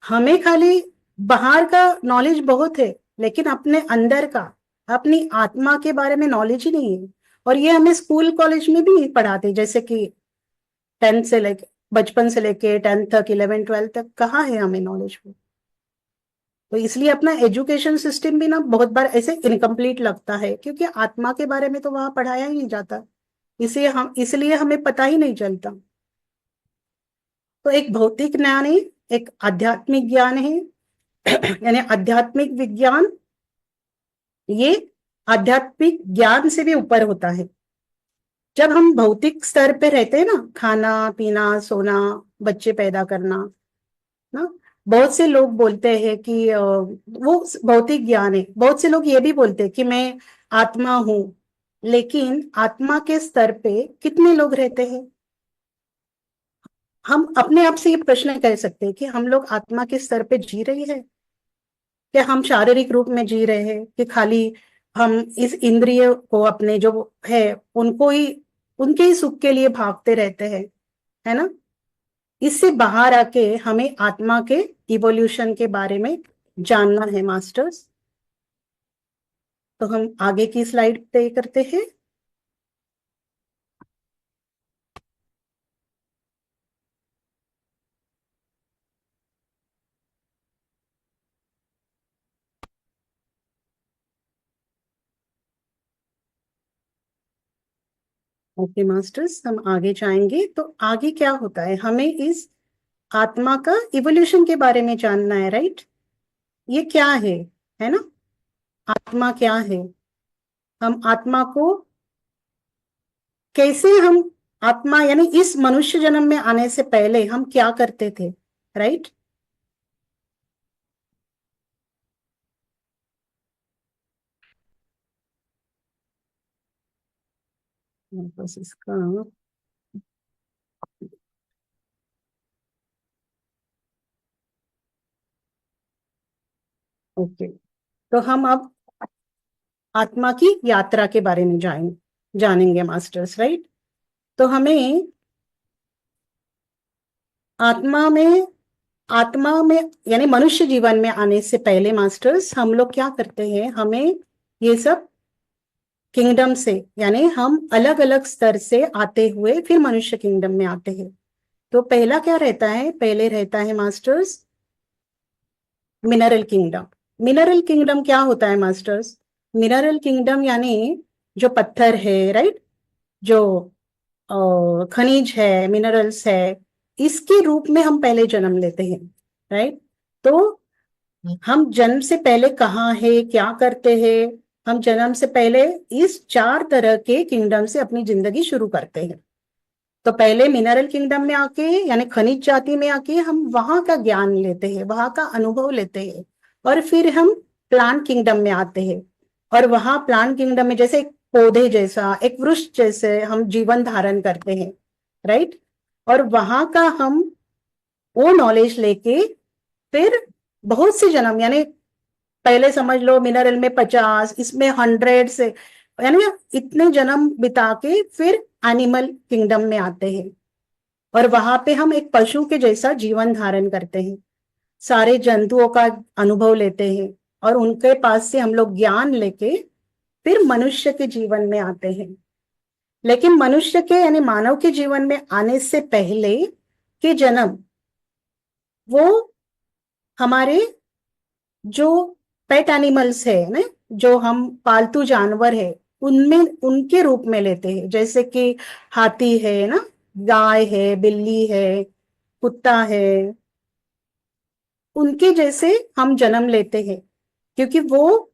हमें खाली बाहर का नॉलेज बहुत है, लेकिन अपने अंदर का, अपनी आत्मा के बारे में नॉलेज ही नहीं है। और ये हमें स्कूल कॉलेज में भी नहीं पढ़ाते, जैसे कि 10th से लेके, बचपन से लेके 10th तक, 11 12 तक कहाँ है हमें नॉलेज वो। तो इसलिए अपना एजुकेशन सिस्टम भी ना बहुत बार ऐसे इनकम्प्लीट लगता है, क्योंकि आत्मा के बारे में तो वहां पढ़ाया ही नहीं जाता। इसलिए हमें पता ही नहीं चलता। तो एक भौतिक ज्ञान है, एक आध्यात्मिक ज्ञान है, यानी आध्यात्मिक विज्ञान, ये आध्यात्मिक ज्ञान से भी ऊपर होता है। जब हम भौतिक स्तर पे रहते हैं ना, खाना पीना सोना, बच्चे पैदा करना ना, बहुत से लोग बोलते हैं कि वो भौतिक ज्ञान है। बहुत से लोग ये भी बोलते हैं कि मैं आत्मा हूं। लेकिन आत्मा के स्तर पे कितने लोग रहते हैं? हम अपने आप से ये प्रश्न कर सकते हैं कि हम लोग आत्मा के स्तर पे जी रहे हैं, क्या हम शारीरिक रूप में जी रहे हैं, कि खाली हम इस इंद्रिय को अपने जो है उनको ही, उनके ही सुख के लिए भागते रहते हैं, है ना। इससे बाहर आके हमें आत्मा के इवोल्यूशन के बारे में जानना है मास्टर्स। तो हम आगे की स्लाइड पे करते हैं। ओके मास्टर्स, हम आगे जाएंगे। तो आगे क्या होता है, हमें इस आत्मा का इवोल्यूशन के बारे में जानना है, राइट। ये क्या है ना, आत्मा क्या है, हम आत्मा को कैसे, हम आत्मा यानी इस मनुष्य जन्म में आने से पहले हम क्या करते थे, राइट। बस इसका, ओके। तो हम अब आत्मा की यात्रा के बारे में जानेंगे मास्टर्स, राइट। तो हमें आत्मा में यानी मनुष्य जीवन में आने से पहले मास्टर्स हम लोग क्या करते हैं, हमें ये सब किंगडम से, यानी हम अलग अलग स्तर से आते हुए फिर मनुष्य किंगडम में आते हैं। तो पहला क्या रहता है, पहले रहता है masters mineral kingdom. Mineral kingdom क्या होता है मास्टर्स? मिनरल किंगडम यानी जो पत्थर है, राइट, जो खनिज है, मिनरल्स है, इसके रूप में हम पहले जन्म लेते हैं, राइट। तो हम जन्म से पहले कहाँ है, क्या करते हैं, हम जन्म से पहले इस 4 तरह के किंगडम से अपनी जिंदगी शुरू करते हैं। तो पहले मिनरल किंगडम में आके, यानी खनिज जाति में आके हम वहां का ज्ञान लेते हैं, वहां का अनुभव लेते हैं, और फिर हम प्लांट किंगडम में आते हैं। और वहां प्लांट किंगडम में जैसे एक पौधे जैसा, एक वृक्ष जैसे हम जीवन धारण करते हैं, राइट। और वहां का हम वो नॉलेज लेके फिर बहुत से जन्म, यानी पहले समझ लो मिनरल में 50, इसमें 100 से, यानी इतने जन्म बिता के फिर एनिमल किंगडम में आते हैं। और वहां पे हम एक पशु के जैसा जीवन धारण करते हैं। सारे जंतुओं का अनुभव लेते हैं और उनके पास से हम लोग ज्ञान लेके फिर मनुष्य के जीवन में आते हैं। लेकिन मनुष्य के यानी मानव के जीवन में आने से पहले के जन्म, वो हमारे जो पेट एनिमल्स है ना, जो हम पालतू जानवर है, उनमें उनके रूप में लेते हैं। जैसे कि हाथी है ना, गाय है, बिल्ली है, कुत्ता है, उनके जैसे हम जन्म लेते हैं, क्योंकि वो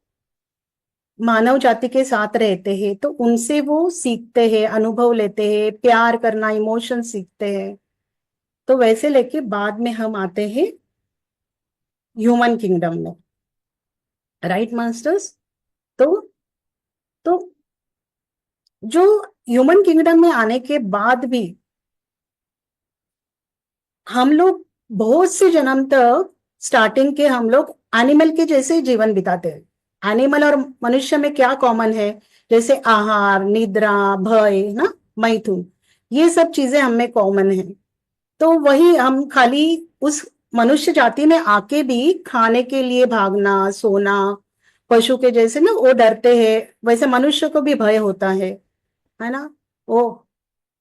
मानव जाति के साथ रहते हैं, तो उनसे वो सीखते हैं, अनुभव लेते हैं, प्यार करना, इमोशन सीखते हैं। तो वैसे लेके बाद में हम आते हैं ह्यूमन किंगडम में, राइट मास्टर्स। तो तो जो ह्यूमन किंगडम में आने के बाद भी हम लोग बहुत से जन्म तक स्टार्टिंग के हम लोग एनिमल के जैसे जीवन बिताते हैं। एनिमल और मनुष्य में क्या कॉमन है? जैसे आहार, निद्रा, भय ना, मैथुन, ये सब चीजें हमें कॉमन है। तो वही हम खाली उस मनुष्य जाति में आके भी खाने के लिए भागना, सोना, पशु के जैसे ना वो डरते हैं, वैसे मनुष्य को भी भय होता है ना। वो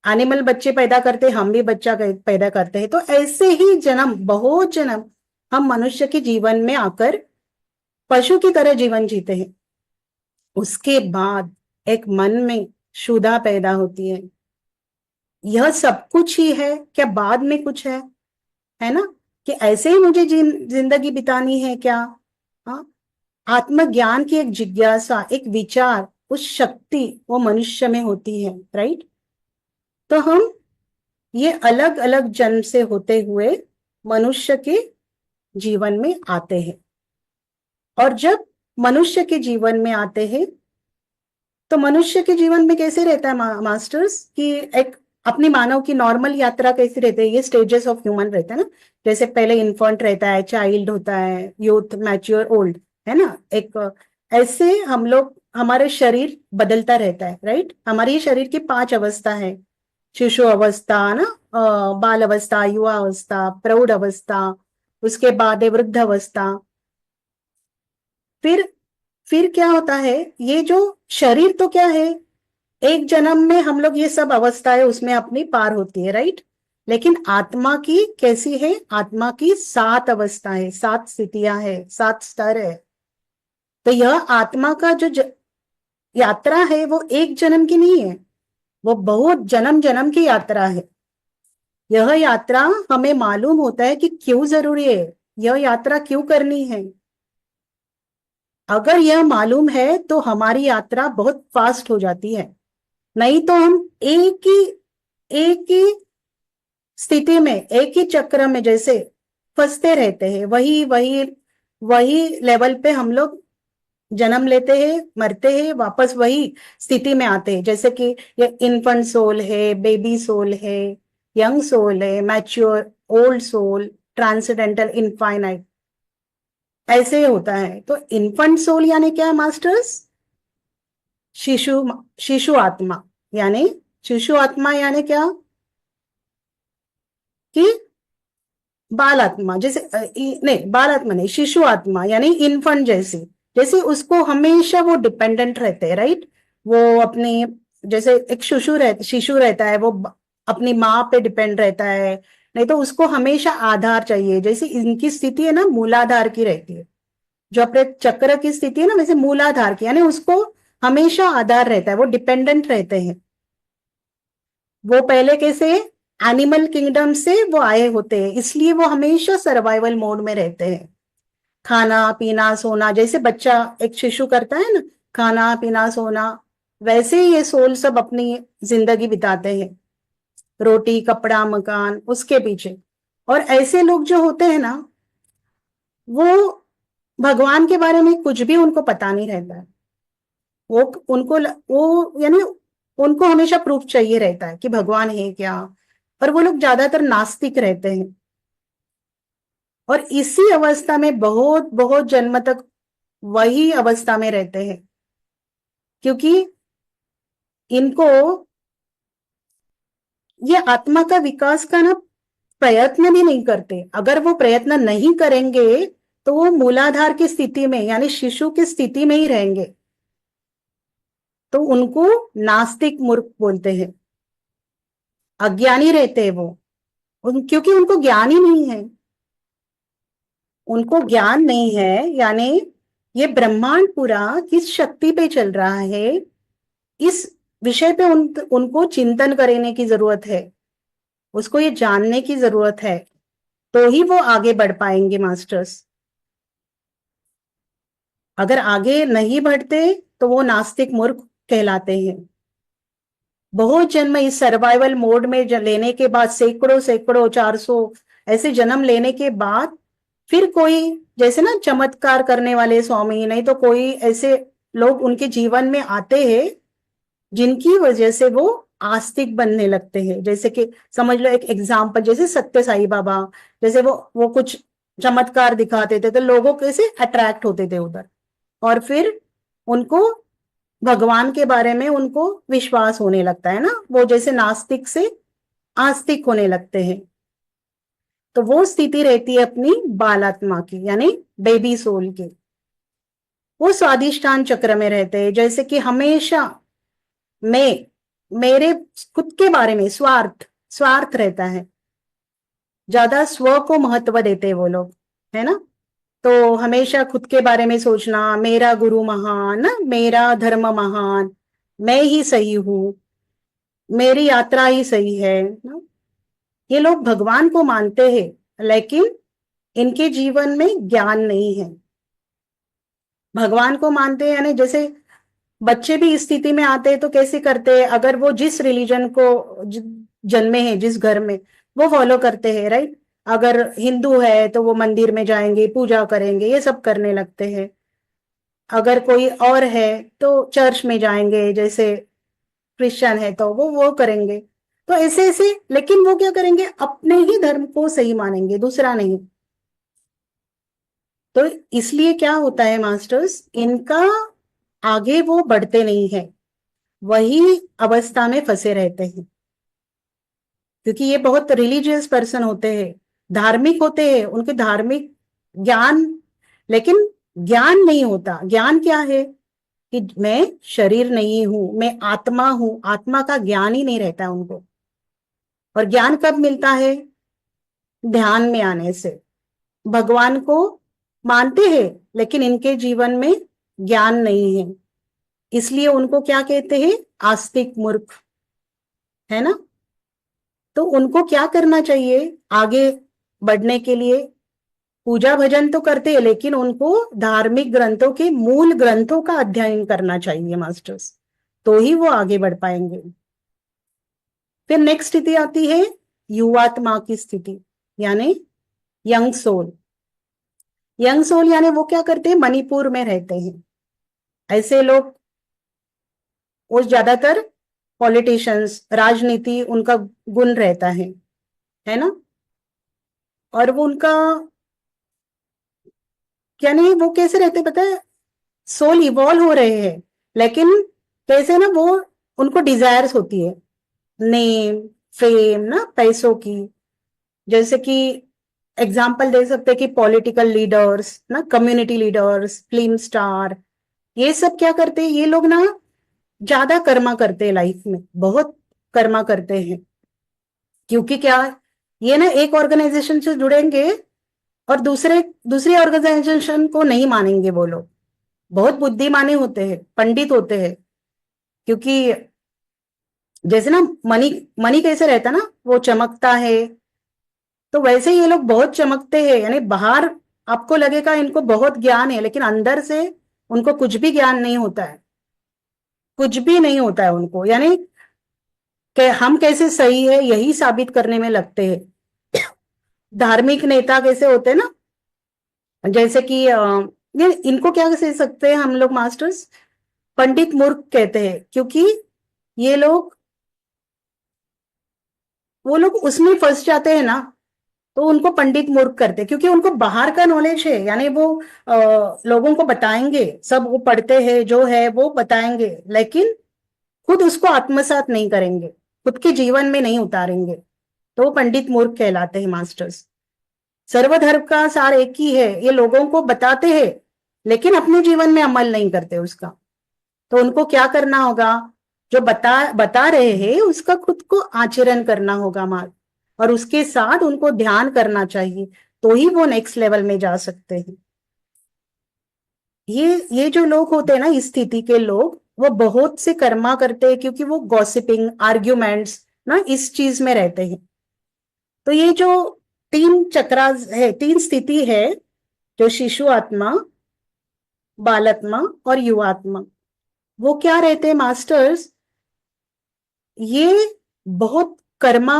एनिमल बच्चे पैदा करते, हम भी बच्चा पैदा करते हैं। तो ऐसे ही जन्म, बहुत जन्म हम मनुष्य के जीवन में आकर पशु की तरह जीवन जीते हैं। उसके बाद एक मन में क्षुधा पैदा होती है, यह सब कुछ ही है क्या, बाद में कुछ है ना, कि ऐसे ही मुझे जिंदगी बितानी है क्या? हाँ, आत्मज्ञान की एक जिज्ञासा, एक विचार, उस शक्ति वो मनुष्य में होती है, राइट। तो हम ये अलग अलग जन्म से होते हुए मनुष्य के जीवन में आते हैं। और जब मनुष्य के जीवन में आते हैं, तो मनुष्य के जीवन में कैसे रहता है मास्टर्स, कि एक अपनी मानव की नॉर्मल यात्रा कैसे रहती है? ये स्टेजेस ऑफ ह्यूमन रहता है ना। जैसे पहले इन्फेंट रहता है, चाइल्ड होता है, यूथ, मैच्योर, ओल्ड, है ना। एक ऐसे हम लोग, हमारे शरीर बदलता रहता है, राइट। हमारी शरीर की 5 अवस्था है। शिशु अवस्था ना, बाल अवस्था, युवा अवस्था, प्रौढ़ अवस्था, उसके बाद है वृद्ध अवस्था। फिर फिर क्या होता है, ये जो शरीर तो क्या है, एक जन्म में हम लोग ये सब अवस्थाएं उसमें अपनी पार होती है, राइट। लेकिन आत्मा की कैसी है? आत्मा की 7 अवस्थाएं, 7 स्थितियां है, 7 स्तर है। तो यह आत्मा का जो यात्रा है वो एक जन्म की नहीं है, वो बहुत जन्म जन्म की यात्रा है। यह यात्रा हमें मालूम होता है कि क्यों जरूरी है, यह यात्रा क्यों करनी है। अगर यह मालूम है तो हमारी यात्रा बहुत फास्ट हो जाती है। नहीं तो हम एक ही स्थिति में, एक ही चक्र में जैसे फंसते रहते हैं। वही वही वही लेवल पे हम लोग जन्म लेते हैं, मरते हैं, वापस वही स्थिति में आते हैं। जैसे कि ये इन्फेंट सोल है, बेबी सोल है, यंग सोल है, mature, old soul, transcendental, infinite, ऐसे होता है। तो इन्फेंट सोल यानी क्या है मास्टर्स? शिशु, शिशु आत्मा। यानी शिशु आत्मा यानी क्या, कि बाल आत्मा जैसे नहीं, बाल आत्मा नहीं, शिशु आत्मा यानी इन्फेंट जैसी। जैसे उसको हमेशा वो डिपेंडेंट रहते हैं, राइट। वो अपनी, जैसे एक शिशु रहता है, वो अपनी माँ पे डिपेंड रहता है। नहीं तो उसको हमेशा आधार चाहिए। जैसे इनकी स्थिति है ना, मूलाधार की रहती है। जो अपने चक्र की स्थिति है ना, वैसे मूलाधार की, यानी उसको हमेशा आधार रहता है, वो डिपेंडेंट रहते हैं। वो पहले कैसे, एनिमल किंगडम से वो आए होते हैं, इसलिए वो हमेशा सर्वाइवल मोड में रहते हैं। खाना पीना सोना, जैसे बच्चा एक शिशु करता है ना, खाना पीना सोना, वैसे ही ये सोल सब अपनी जिंदगी बिताते हैं, रोटी कपड़ा मकान उसके पीछे। और ऐसे लोग जो होते हैं ना, वो भगवान के बारे में कुछ भी उनको पता नहीं रहता है। वो उनको वो यानी उनको हमेशा प्रूफ चाहिए रहता है कि भगवान है क्या। और वो लोग ज्यादातर नास्तिक रहते हैं, और इसी अवस्था में बहुत बहुत जन्म तक वही अवस्था में रहते हैं, क्योंकि इनको ये आत्मा का विकास का ना प्रयत्न भी नहीं करते। अगर वो प्रयत्न नहीं करेंगे तो वो मूलाधार की स्थिति में यानी शिशु की स्थिति में ही रहेंगे, तो उनको नास्तिक मूर्ख बोलते हैं, अज्ञानी रहते हैं वो, क्योंकि उनको ज्ञान ही नहीं है। उनको ज्ञान नहीं है, यानी ये ब्रह्मांड पूरा किस शक्ति पे चल रहा है, इस विषय पे उनको चिंतन करने की जरूरत है, उसको ये जानने की जरूरत है, तो ही वो आगे बढ़ पाएंगे मास्टर्स। अगर आगे नहीं बढ़ते तो वो नास्तिक मूर्ख कहलाते हैं। बहुत जन्म इस सर्वाइवल मोड में लेने के बाद, सैकड़ों सैकड़ों 400 ऐसे जन्म लेने के बाद, फिर कोई जैसे ना चमत्कार करने वाले स्वामी, नहीं तो कोई ऐसे लोग उनके जीवन में आते हैं जिनकी वजह से वो आस्तिक बनने लगते हैं। जैसे कि समझ लो एक एग्जाम्पल, जैसे सत्य साई बाबा, जैसे वो कुछ चमत्कार दिखाते थे तो लोगों कैसे अट्रैक्ट होते थे उधर, और फिर उनको भगवान के बारे में उनको विश्वास होने लगता है ना, वो जैसे नास्तिक से आस्तिक होने लगते हैं। तो वो स्थिति रहती है अपनी बालात्मा की, यानी बेबी सोल की। वो स्वादिष्टान चक्र में रहते हैं, जैसे कि हमेशा मैं, मेरे खुद के बारे में स्वार्थ स्वार्थ रहता है, ज्यादा स्व को महत्व देते हैं वो लोग, है ना। तो हमेशा खुद के बारे में सोचना, मेरा गुरु महान ना, मेरा धर्म महान, मैं ही सही हूं, मेरी यात्रा ही सही है ना। ये लोग भगवान को मानते हैं लेकिन इनके जीवन में ज्ञान नहीं है। भगवान को मानते हैं यानी जैसे बच्चे भी इस स्थिति में आते हैं तो कैसे करते हैं, अगर वो जिस रिलीजन को जन्मे हैं, जिस घर में, वो फॉलो करते हैं, राइट। अगर हिंदू है तो वो मंदिर में जाएंगे, पूजा करेंगे, ये सब करने लगते हैं। अगर कोई और है तो चर्च में जाएंगे, जैसे क्रिश्चियन है तो वो करेंगे। तो ऐसे ऐसे, लेकिन वो क्या करेंगे, अपने ही धर्म को सही मानेंगे, दूसरा नहीं। तो इसलिए क्या होता है मास्टर्स, इनका आगे वो बढ़ते नहीं है, वही अवस्था में फंसे रहते हैं, क्योंकि ये बहुत रिलीजियस पर्सन होते हैं, धार्मिक होते हैं, उनके धार्मिक ज्ञान, लेकिन ज्ञान नहीं होता। ज्ञान क्या है कि मैं शरीर नहीं हूं, मैं आत्मा हूं, आत्मा का ज्ञान ही नहीं रहता उनको। और ज्ञान कब मिलता है, ध्यान में आने से। भगवान को मानते हैं लेकिन इनके जीवन में ज्ञान नहीं है, इसलिए उनको क्या कहते हैं, आस्तिक मूर्ख, है ना। तो उनको क्या करना चाहिए आगे बढ़ने के लिए, पूजा भजन तो करते हैं लेकिन उनको धार्मिक ग्रंथों के मूल ग्रंथों का अध्ययन करना चाहिए मास्टर्स, तो ही वो आगे बढ़ पाएंगे। फिर नेक्स्ट स्थिति आती है युवात्मा की स्थिति, यानी यंग सोल। यंग सोल यानी वो क्या करते हैं, मणिपुर में रहते हैं। ऐसे लोग, वो ज्यादातर पॉलिटिशियंस, राजनीति उनका गुण रहता है ना। और वो उनका, यानी वो कैसे रहते पता है, सोल इवॉल्व हो रहे हैं, लेकिन कैसे ना, वो उनको डिजायर्स होती है, नेम, फेम ना, पैसों की। जैसे कि एग्जाम्पल दे सकते हैं कि पॉलिटिकल लीडर्स ना, कम्युनिटी लीडर्स, फिल्म स्टार, ये सब क्या करते हैं, ये लोग ना ज्यादा कर्मा करते हैं लाइफ में, बहुत कर्मा करते हैं। क्योंकि क्या, ये ना एक ऑर्गेनाइजेशन से जुड़ेंगे और दूसरे ऑर्गेनाइजेशन को नहीं मानेंगे। वो लोग बहुत बुद्धिमानी होते हैं, पंडित होते हैं, क्योंकि जैसे ना मनी, मनी कैसे रहता ना, वो चमकता है, तो वैसे ये लोग बहुत चमकते हैं। यानी बाहर आपको लगेगा इनको बहुत ज्ञान है, लेकिन अंदर से उनको कुछ भी ज्ञान नहीं होता है, कुछ भी नहीं होता है उनको। यानी कि हम कैसे सही है यही साबित करने में लगते हैं। धार्मिक नेता कैसे होते हैं ना, जैसे कि ये इनको क्या कह सकते हैं हम लोग मास्टर्स, पंडित मूर्ख कहते हैं, क्योंकि ये लोग, वो लोग उसमें फंस जाते हैं ना, तो उनको पंडित मूर्ख करते हैं, क्योंकि उनको बाहर का नॉलेज है, यानी वो लोगों को बताएंगे, सब वो पढ़ते हैं जो है वो बताएंगे, लेकिन खुद उसको आत्मसात नहीं करेंगे, खुद के जीवन में नहीं उतारेंगे। तो वो पंडित मूर्ख कहलाते हैं मास्टर्स। सर्वधर्म का सार एक ही है, ये लोगों को बताते हैं लेकिन अपने जीवन में अमल नहीं करते उसका। तो उनको क्या करना होगा, जो बता बता रहे हैं उसका खुद को आचरण करना होगा मार्ग, और उसके साथ उनको ध्यान करना चाहिए, तो ही वो नेक्स्ट लेवल में जा सकते हैं। ये जो लोग होते हैं ना, इस स्थिति के लोग, वो बहुत से कर्मा करते हैं क्योंकि वो गॉसिपिंग, आर्ग्यूमेंट्स ना इस चीज में रहते हैं। तो ये जो तीन चक्रा है, तीन स्थिति है, जो शिशु आत्मा, बालात्मा और युवात्मा, वो क्या रहते हैं मास्टर्स, ये बहुत कर्मा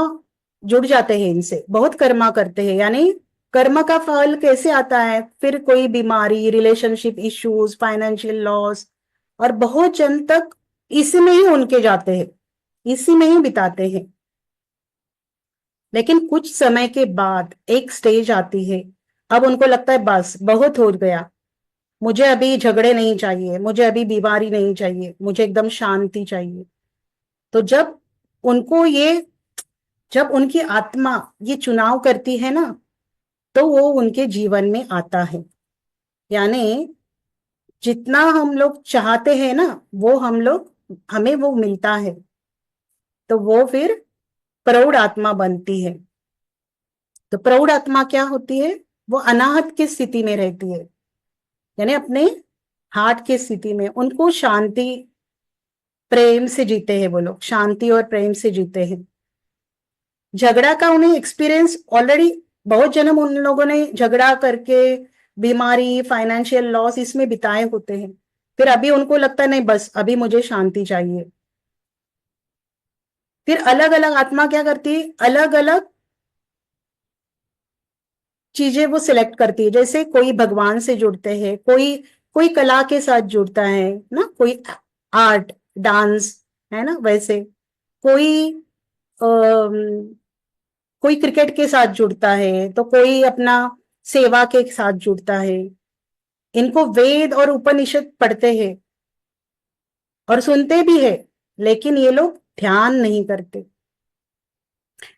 जुड़ जाते हैं, इनसे बहुत कर्मा करते हैं। यानी कर्म का फल कैसे आता है, फिर कोई बीमारी, रिलेशनशिप इश्यूज, फाइनेंशियल लॉस, और बहुत जन तक इसी में ही उनके जाते हैं, इसी में ही बिताते हैं। लेकिन कुछ समय के बाद एक स्टेज आती है, अब उनको लगता है बस बहुत हो गया, मुझे अभी झगड़े नहीं चाहिए, मुझे अभी बीमारी नहीं चाहिए, मुझे एकदम शांति चाहिए। तो उनको ये जब उनकी आत्मा ये चुनाव करती है ना, तो वो उनके जीवन में आता है। यानी जितना हम लोग चाहते हैं ना, वो हमें वो मिलता है। तो वो फिर प्रौढ़ आत्मा बनती है। तो प्रौढ़ आत्मा क्या होती है, वो अनाहत की स्थिति में रहती है, यानी अपने हार्ट की स्थिति में। उनको शांति, प्रेम से जीते हैं वो लोग, शांति और प्रेम से जीते हैं। झगड़ा का उन्हें एक्सपीरियंस ऑलरेडी, बहुत जन्म उन लोगों ने झगड़ा करके, बीमारी, फाइनेंशियल लॉस इसमें बिताए होते हैं। फिर अभी उनको लगता है नहीं, बस अभी मुझे शांति चाहिए। फिर अलग अलग आत्मा क्या करती है, अलग अलग चीजें वो सिलेक्ट करती है। जैसे कोई भगवान से जुड़ते हैं, कोई कोई कला के साथ जुड़ता है ना, कोई आर्ट, डांस, है ना, वैसे कोई कोई क्रिकेट के साथ जुड़ता है, तो कोई अपना सेवा के साथ जुड़ता है। इनको वेद और उपनिषद पढ़ते हैं और सुनते भी है, लेकिन ये लोग ध्यान नहीं करते।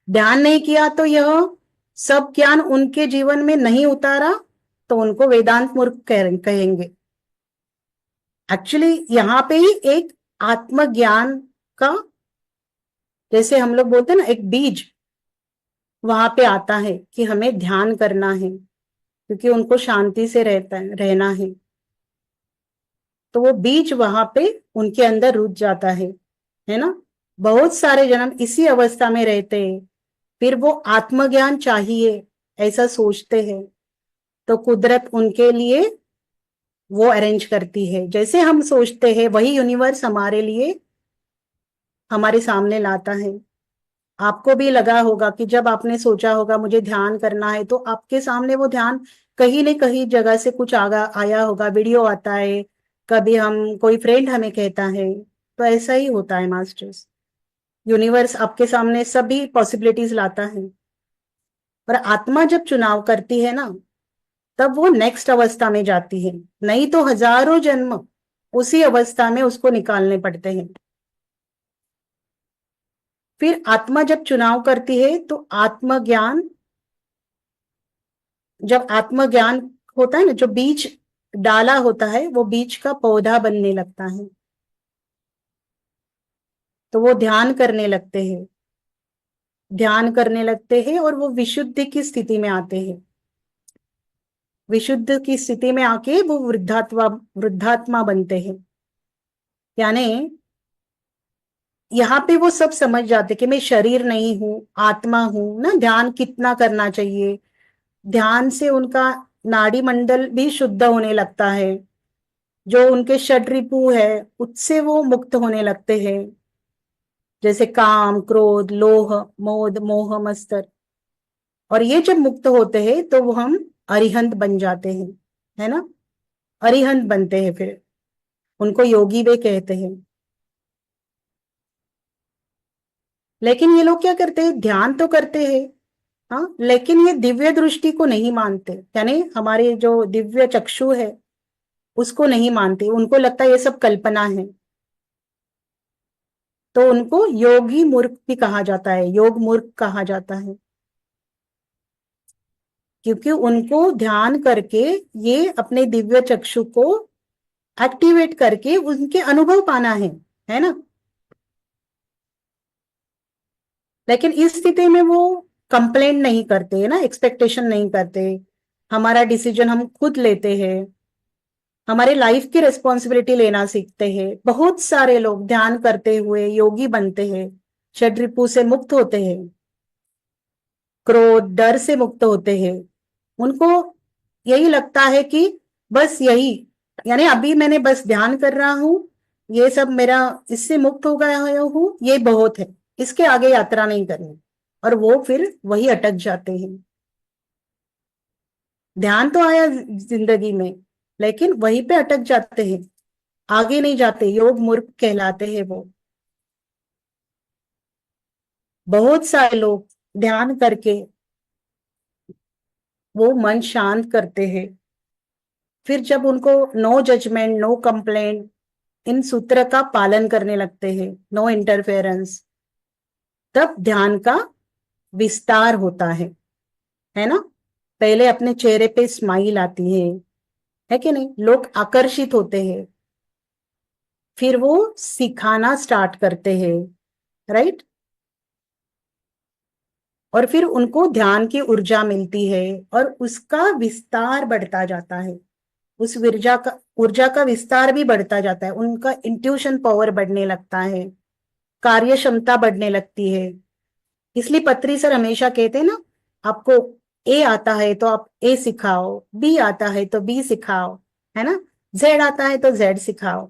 ध्यान नहीं किया तो यह सब ज्ञान उनके जीवन में नहीं उतारा, तो उनको वेदांत मूर्ख कहेंगे। एक्चुअली यहाँ पे ही एक आत्मज्ञान का, जैसे हम लोग बोलते हैं ना, एक बीज वहां पे आता है कि हमें ध्यान करना है, क्योंकि उनको शांति से रहना तो वो बीज वहां पे उनके अंदर रुक जाता है ना। बहुत सारे जन्म इसी अवस्था में रहते हैं, फिर वो आत्मज्ञान चाहिए ऐसा सोचते हैं, तो कुदरत उनके लिए वो अरेंज करती है। जैसे हम सोचते हैं वही यूनिवर्स हमारे लिए हमारे सामने लाता है। आपको भी लगा होगा कि जब आपने सोचा होगा मुझे ध्यान करना है, तो आपके सामने वो ध्यान कहीं न कहीं जगह से कुछ आया होगा, वीडियो आता है, कभी हम कोई फ्रेंड हमें कहता है। तो ऐसा ही होता है मास्टर्स, यूनिवर्स आपके सामने सभी पॉसिबिलिटीज लाता है। पर आत्मा जब चुनाव करती है ना, तब वो नेक्स्ट अवस्था में जाती है, नहीं तो हजारों जन्म उसी अवस्था में उसको निकालने पड़ते हैं। फिर आत्मा जब चुनाव करती है तो आत्मज्ञान, जब आत्मज्ञान होता है ना, जो बीज डाला होता है वो बीज का पौधा बनने लगता है, तो वो ध्यान करने लगते हैं, ध्यान करने लगते हैं और वो विशुद्धि की स्थिति में आते हैं। विशुद्ध की स्थिति में आके वो वृद्धात्मा बनते हैं। यानी यहाँ पे वो सब समझ जाते कि मैं शरीर नहीं हूं, आत्मा हूं ना। ध्यान कितना करना चाहिए, ध्यान से उनका नाड़ी मंडल भी शुद्ध होने लगता है, जो उनके षड्रिपु है उससे वो मुक्त होने लगते हैं, जैसे काम, क्रोध, लोभ, मोद, मोह, मत्सर। और ये जब मुक्त होते हैं तो वो हम अरिहंत बन जाते हैं, है ना, अरिहंत बनते हैं। फिर उनको योगी वे कहते हैं। लेकिन ये लोग क्या करते हैं, ध्यान तो करते हैं, हाँ, लेकिन ये दिव्य दृष्टि को नहीं मानते, यानी हमारे जो दिव्य चक्षु है उसको नहीं मानते। उनको लगता है ये सब कल्पना है। तो उनको योगी मूर्ख भी कहा जाता है, योग मूर्ख कहा जाता है, क्योंकि उनको ध्यान करके ये अपने दिव्य चक्षु को एक्टिवेट करके उनके अनुभव पाना है ना। लेकिन इस स्थिति में वो कंप्लेंट नहीं करते है ना, एक्सपेक्टेशन नहीं करते, हमारा डिसीजन हम खुद लेते हैं, हमारे लाइफ की रिस्पॉन्सिबिलिटी लेना सीखते हैं। बहुत सारे लोग ध्यान करते हुए योगी बनते हैं, षड्रिपु से मुक्त होते हैं, क्रोध डर से मुक्त होते हैं। उनको यही लगता है कि बस यही, यानी अभी मैंने बस ध्यान कर रहा हूं, ये सब मेरा, इससे मुक्त हो गया हूं, ये बहुत है, इसके आगे यात्रा नहीं करनी। और वो फिर वही अटक जाते हैं। ध्यान तो आया जिंदगी में, लेकिन वहीं पे अटक जाते हैं, आगे नहीं जाते, योग मूर्ख कहलाते हैं वो। बहुत सारे लोग ध्यान करके वो मन शांत करते हैं, फिर जब उनको नो जजमेंट नो कंप्लेंट इन सूत्र का पालन करने लगते हैं, नो इंटरफेरेंस, तब ध्यान का विस्तार होता है ना। पहले अपने चेहरे पे स्माइल आती है कि नहीं, लोग आकर्षित होते हैं, फिर वो सिखाना स्टार्ट करते हैं, राइट। और फिर उनको ध्यान की ऊर्जा मिलती है और उसका विस्तार बढ़ता जाता है, उस ऊर्जा का विस्तार भी बढ़ता जाता है, उनका इंट्यूशन पावर बढ़ने लगता है, कार्य क्षमता बढ़ने लगती है। इसलिए पत्री सर हमेशा कहते हैं ना, आपको ए आता है तो आप ए सिखाओ, बी आता है तो बी सिखाओ, है ना, जेड आता है तो जेड सिखाओ।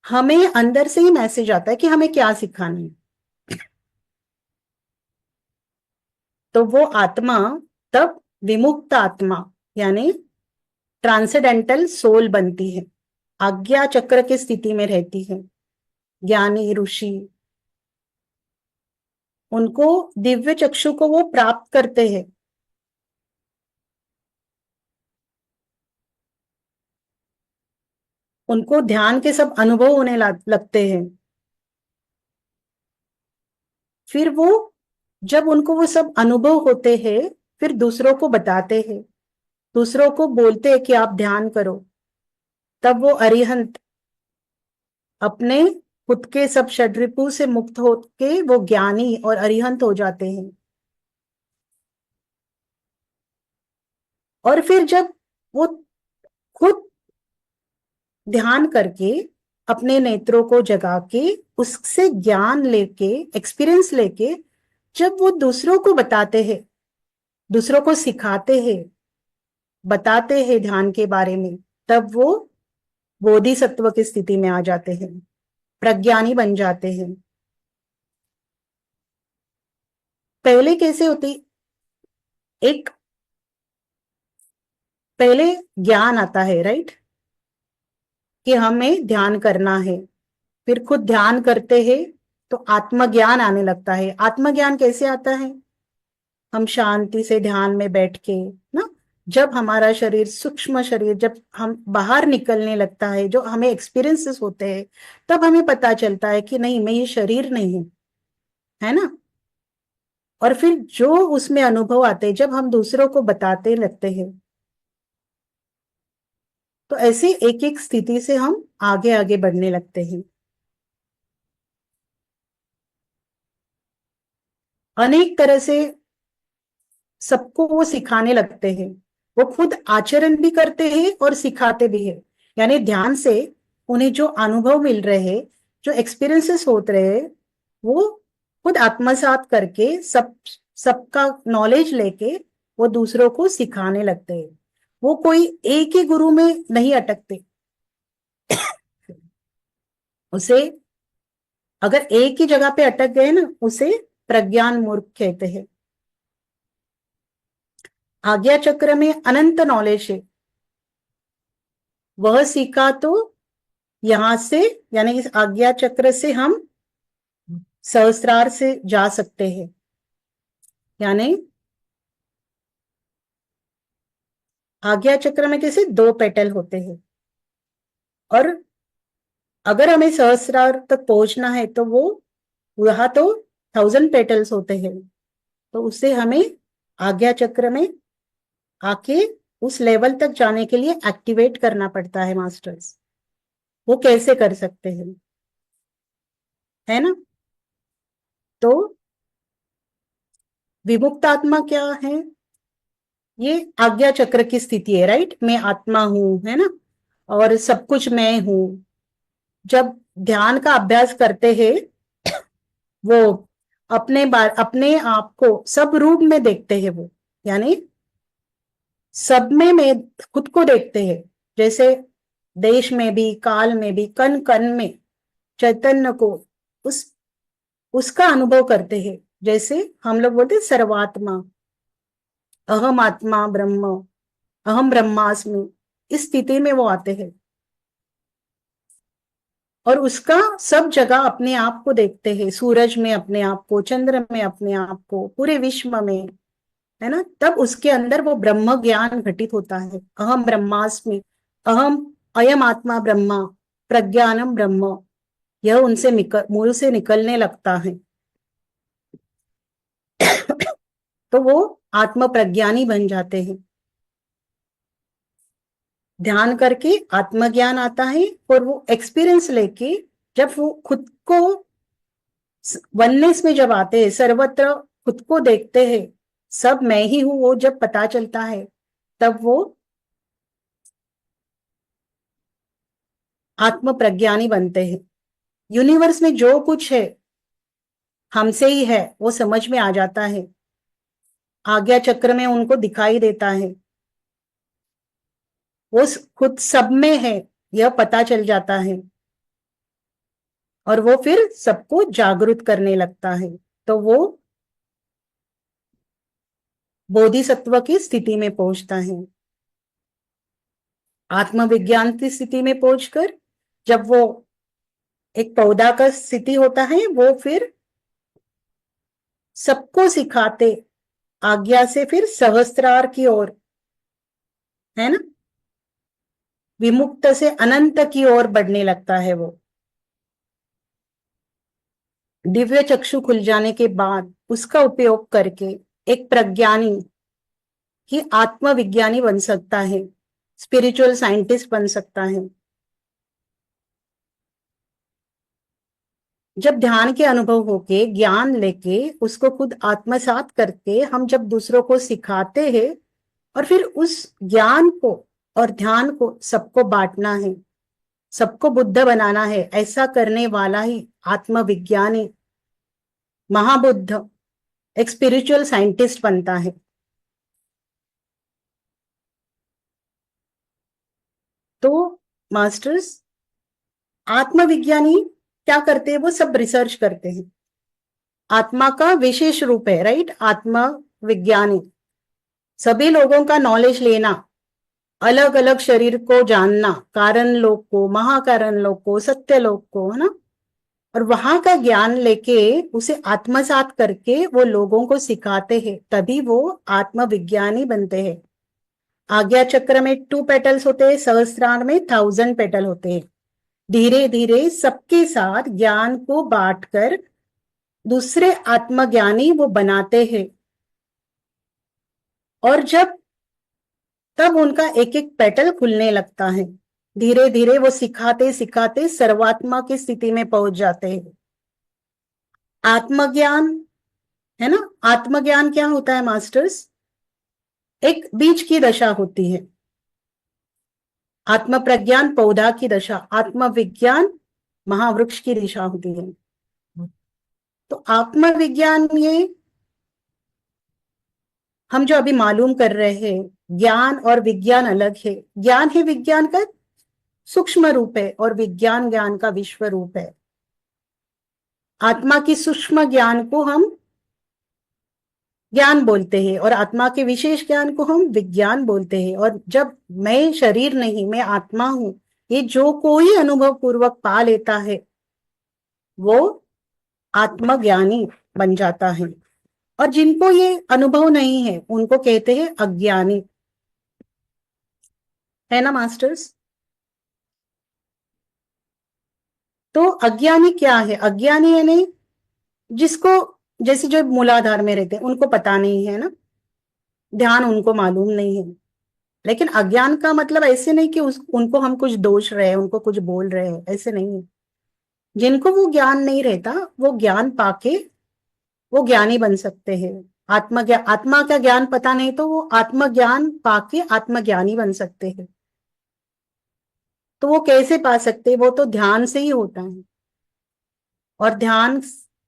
हमें अंदर से ही मैसेज आता है कि हमें क्या सिखाना है। तो वो आत्मा तब विमुक्त आत्मा यानी ट्रांसेंडेंटल सोल बनती है, आज्ञा चक्र की स्थिति में रहती है। ज्ञानी ऋषि उनको दिव्य चक्षु को वो प्राप्त करते हैं, उनको ध्यान के सब अनुभव होने लगते हैं। फिर वो, जब उनको वो सब अनुभव होते हैं, फिर दूसरों को बताते हैं, दूसरों को बोलते हैं कि आप ध्यान करो। तब वो अरिहंत अपने खुद के सब षड्रिपु से मुक्त होके वो ज्ञानी और अरिहंत हो जाते हैं। और फिर जब वो खुद ध्यान करके अपने नेत्रों को जगा के उससे ज्ञान लेके एक्सपीरियंस लेके जब वो दूसरों को बताते हैं, दूसरों को सिखाते हैं, बताते हैं ध्यान के बारे में, तब वो बोधिसत्व की स्थिति में आ जाते हैं, प्रज्ञानी बन जाते हैं। पहले कैसे होती, एक पहले ज्ञान आता है, राइट, कि हमें ध्यान करना है, फिर खुद ध्यान करते हैं तो आत्मज्ञान आने लगता है। आत्मज्ञान कैसे आता है, हम शांति से ध्यान में बैठ के ना, जब हमारा शरीर, सूक्ष्म शरीर जब हम बाहर निकलने लगता है, जो हमें एक्सपीरियंसेस होते हैं, तब हमें पता चलता है कि नहीं, मैं ये शरीर नहीं हूं, है ना। और फिर जो उसमें अनुभव आते हैं, जब हम दूसरों को बताते लगते हैं, तो ऐसे एक एक स्थिति से हम आगे आगे बढ़ने लगते हैं। अनेक तरह से सबको वो सिखाने लगते हैं, वो खुद आचरण भी करते हैं और सिखाते भी हैं। यानी ध्यान से उन्हें जो अनुभव मिल रहे हैं, जो एक्सपीरियंसेस होते रहे, वो खुद आत्मसात करके सबका नॉलेज लेके वो दूसरों को सिखाने लगते हैं। वो कोई एक ही गुरु में नहीं अटकते, उसे, अगर एक ही जगह पे अटक गए ना, उसे प्रज्ञान मूर्ख कहते हैं। आज्ञा चक्र में अनंत नॉलेज है, वह सीखा तो यहां से, यानी इस आज्ञा चक्र से हम सहस्त्रार से जा सकते हैं। यानी आज्ञा चक्र में कैसे दो पेटल होते हैं, और अगर हमें सहस्रार तक पहुंचना है तो वो वहां तो 1000 पेटल्स होते हैं, तो उससे हमें आज्ञा चक्र में आके उस लेवल तक जाने के लिए एक्टिवेट करना पड़ता है मास्टर्स। वो कैसे कर सकते हैं, है ना? तो विमुक्त आत्मा क्या है? ये आज्ञा चक्र की स्थिति है, राइट? मैं आत्मा हूं, है ना, और सब कुछ मैं हूं। जब ध्यान का अभ्यास करते हैं, वो अपने आप को सब रूप में देखते हैं, वो यानी सब में खुद को देखते हैं। जैसे देश में भी, काल में भी, कण कण में चैतन्य को, उस उसका अनुभव करते हैं। जैसे हम लोग बोलते हैं सर्वात्मा, अहम आत्मा ब्रह्म, अहम ब्रह्मास्मि, इस स्थिति में वो आते हैं और उसका सब जगह अपने आप को देखते हैं। सूरज में अपने आप को, चंद्र में अपने आप को, पूरे विश्व में, है ना? तब उसके अंदर वो ब्रह्म ज्ञान घटित होता है। अहम ब्रह्मास्मि, अहम अयम आत्मा ब्रह्मा, प्रज्ञानम ब्रह्म, यह उनसे मुंह से निकलने लगता है। तो वो आत्म प्रज्ञानी बन जाते हैं। ध्यान करके आत्मज्ञान आता है और वो एक्सपीरियंस लेके जब वो खुद को वननेस में जब आते हैं, सर्वत्र खुद को देखते हैं, सब मैं ही हूं, वो जब पता चलता है, तब वो आत्म प्रज्ञानी बनते हैं। यूनिवर्स में जो कुछ है हमसे ही है, वो समझ में आ जाता है। आज्ञा चक्र में उनको दिखाई देता है, वो खुद सब में है, यह पता चल जाता है और वो फिर सबको जागरूक करने लगता है। तो वो बोधिसत्व की स्थिति में पहुंचता है। आत्मविज्ञान की स्थिति में पहुंचकर जब वो एक पौधा का स्थिति होता है, वो फिर सबको सिखाते आज्ञा से फिर सहस्त्रार की ओर, है ना, विमुक्त से अनंत की ओर बढ़ने लगता है। वो दिव्य चक्षु खुल जाने के बाद उसका उपयोग करके एक प्रज्ञानी ही आत्मविज्ञानी बन सकता है, स्पिरिचुअल साइंटिस्ट बन सकता है। जब ध्यान के अनुभव होके, ज्ञान लेके, उसको खुद आत्मसात करके हम जब दूसरों को सिखाते हैं और फिर उस ज्ञान को और ध्यान को सबको बांटना है, सबको बुद्ध बनाना है, ऐसा करने वाला ही आत्मविज्ञानी महाबुद्ध, एक स्पिरिचुअल साइंटिस्ट बनता है। तो मास्टर्स, आत्मविज्ञानी क्या करते हैं? वो सब रिसर्च करते हैं। आत्मा का विशेष रूप है, राइट? आत्मा विज्ञानी सभी लोगों का नॉलेज लेना, अलग अलग शरीर को जानना, कारण लोक को, महाकारण लोक को, सत्य लोक को, है ना, और वहां का ज्ञान लेके उसे आत्मसात करके वो लोगों को सिखाते हैं, तभी वो आत्मविज्ञानी बनते हैं। आज्ञा चक्र में 2 पेटल्स होते हैं, सहस्त्रार में 1000 पेटल होते हैं। धीरे धीरे सबके साथ ज्ञान को बांटकर दूसरे आत्मज्ञानी वो बनाते हैं और जब तब उनका एक एक पेटल खुलने लगता है। धीरे धीरे वो सिखाते सिखाते सर्वात्मा की स्थिति में पहुंच जाते हैं। आत्मज्ञान, है ना? आत्मज्ञान क्या होता है मास्टर्स? एक बीज की दशा होती है। आत्म प्रज्ञान पौधा की दशा, आत्मविज्ञान महावृक्ष की दिशा होती है। तो आत्मविज्ञान ये हम जो अभी मालूम कर रहे हैं, ज्ञान और विज्ञान अलग है। ज्ञान है विज्ञान का सूक्ष्म रूप है और विज्ञान ज्ञान का विश्व रूप है। आत्मा की सूक्ष्म ज्ञान को हम ज्ञान बोलते हैं और आत्मा के विशेष ज्ञान को हम विज्ञान बोलते हैं। और जब मैं शरीर नहीं, मैं आत्मा हूं, ये जो कोई अनुभव पूर्वक पा लेता है, वो आत्मज्ञानी बन जाता है। और जिनको ये अनुभव नहीं है, उनको कहते हैं अज्ञानी, है ना मास्टर्स? तो अज्ञानी क्या है? अज्ञानी यानी जिसको, जैसे जो मूलाधार में रहते हैं उनको पता नहीं है ना, ध्यान उनको मालूम नहीं है। लेकिन अज्ञान का मतलब ऐसे नहीं कि उनको हम कुछ दोष रहे हैं, उनको कुछ बोल रहे हैं, ऐसे नहीं है। जिनको वो ज्ञान नहीं रहता, वो ज्ञान पाके वो ज्ञानी बन सकते हैं। आत्मा का ज्ञान पता नहीं तो वो आत्मज्ञान पाके आत्मज्ञानी बन सकते हैं। तो वो कैसे पा सकते हैं? वो तो ध्यान से ही होता है। और ध्यान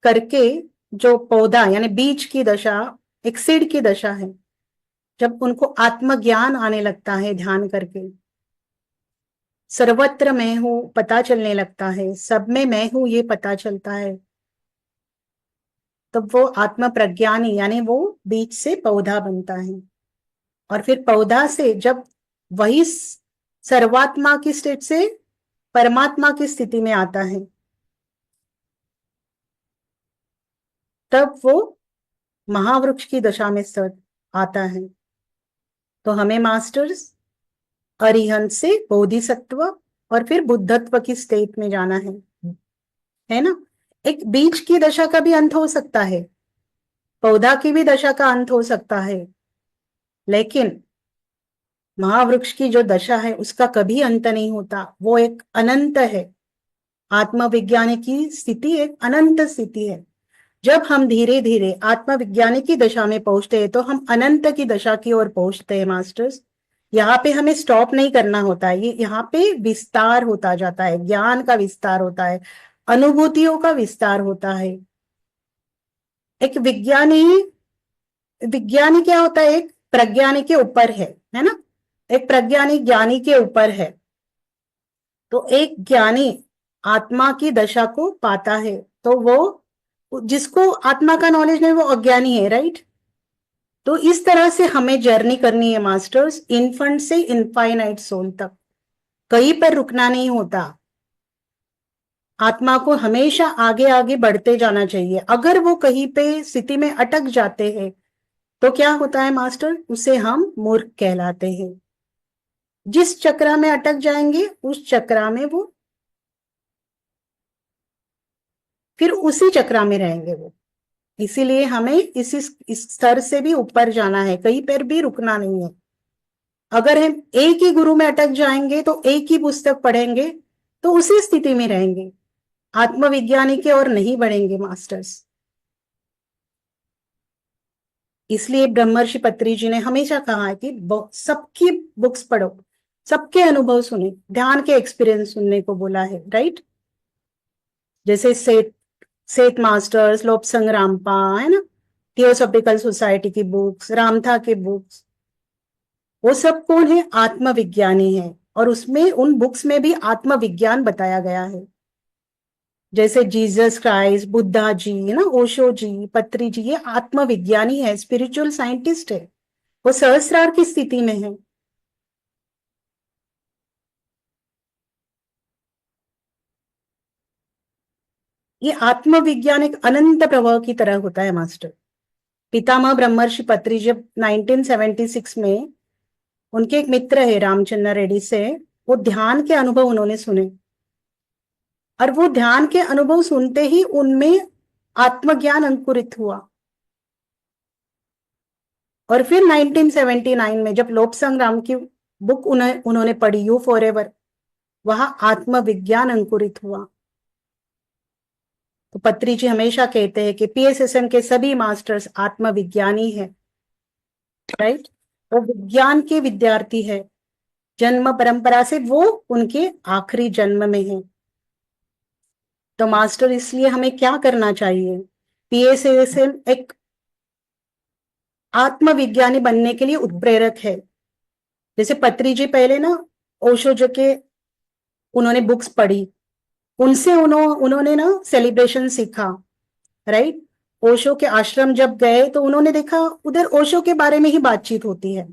करके जो पौधा यानी बीज की दशा, एक सीड की दशा है, जब उनको आत्मज्ञान आने लगता है ध्यान करके, सर्वत्र मैं हूं पता चलने लगता है, सब में मैं हूं ये पता चलता है, तब वो आत्म प्रज्ञानी यानी वो बीज से पौधा बनता है। और फिर पौधा से जब वही सर्वात्मा की स्टेट से परमात्मा की स्थिति में आता है, तब वो महावृक्ष की दशा में स्थित आता है। तो हमें मास्टर्स अरिहंत से बोधिसत्व और फिर बुद्धत्व की स्टेट में जाना है ना। एक बीज की दशा का भी अंत हो सकता है, पौधा की भी दशा का अंत हो सकता है, लेकिन महावृक्ष की जो दशा है उसका कभी अंत नहीं होता, वो एक अनंत है। आत्मविज्ञान की स्थिति एक अनंत स्थिति है। जब हम धीरे धीरे आत्मविज्ञान की दशा में पहुंचते हैं तो हम अनंत की दशा की ओर पहुंचते हैं मास्टर्स। यहाँ पे हमें स्टॉप नहीं करना होता है, ये यहाँ पे विस्तार होता जाता है, ज्ञान का विस्तार होता है, अनुभूतियों का विस्तार होता है। एक विज्ञानी, विज्ञानी क्या होता है? एक प्रज्ञानी के ऊपर है ना। एक प्रज्ञानी ज्ञानी के ऊपर है। तो एक ज्ञानी आत्मा की दशा को पाता है, तो वो जिसको आत्मा का नॉलेज नहीं वो अज्ञानी है, राइट। तो इस तरह से हमें जर्नी करनी है मास्टर्स, इन्फेंट से इनफाइनाइट सोल तक, कहीं पर रुकना नहीं होता। आत्मा को हमेशा आगे आगे बढ़ते जाना चाहिए। अगर वो कहीं पे स्थिति में अटक जाते हैं तो क्या होता है मास्टर? उसे हम मूर्ख कहलाते हैं। जिस चक्रा में अटक जाएंगे उस चक्रा में वो फिर उसी चक्रा में रहेंगे वो। इसीलिए हमें इस स्तर से भी ऊपर जाना है, कहीं पर भी रुकना नहीं है। अगर हम एक ही गुरु में अटक जाएंगे तो एक ही पुस्तक पढ़ेंगे तो उसी स्थिति में रहेंगे, आत्मविज्ञानी के और नहीं बढ़ेंगे मास्टर्स। इसलिए ब्रह्मर्षि पत्री जी ने हमेशा कहा है कि सबकी बुक्स पढ़ो, सबके अनुभव सुने, ध्यान के एक्सपीरियंस सुनने को बोला है, राइट। जैसे सेठ मास्टर्स, लोपसंग रामपा, है ना, थियोसॉफिकल सोसाइटी की बुक्स, रामथा के बुक्स, वो सब कौन है? आत्मविज्ञानी है। और उसमें उन बुक्स में भी आत्मविज्ञान बताया गया है। जैसे जीसस क्राइस्ट, बुद्धा जी, है ना, ओशो जी, पत्री जी, ये आत्मविज्ञानी है, स्पिरिचुअल साइंटिस्ट है, वो सहस्रार की स्थिति में है। ये आत्मविज्ञान एक अनंत प्रवाह की तरह होता है मास्टर। पितामह ब्रह्मर्षि पत्री जब 1976 में, उनके एक मित्र है रामचंद्र रेड्डी से, वो ध्यान के अनुभव उन्होंने सुने, और वो ध्यान के अनुभव सुनते ही उनमें आत्मज्ञान अंकुरित हुआ। और फिर 1979 में जब लोपसंग राम की बुक उन्होंने पढ़ी, यू फॉर एवर, वहां आत्मविज्ञान अंकुरित हुआ। तो पत्री जी हमेशा कहते हैं कि पीएसएसएम के सभी मास्टर्स आत्मविज्ञानी है, राइट। वो विज्ञान के विद्यार्थी है, जन्म परंपरा से वो उनके आखिरी जन्म में है। तो मास्टर इसलिए हमें क्या करना चाहिए? पीएसएसएम एक आत्मविज्ञानी बनने के लिए उत्प्रेरक है। जैसे पत्री जी पहले ना ओशो जो के उन्होंने बुक्स पढ़ी, उनसे उन्होंने ना सेलिब्रेशन सीखा, राइट। ओशो के आश्रम जब गए तो उन्होंने देखा उधर ओशो के बारे में ही बातचीत होती है।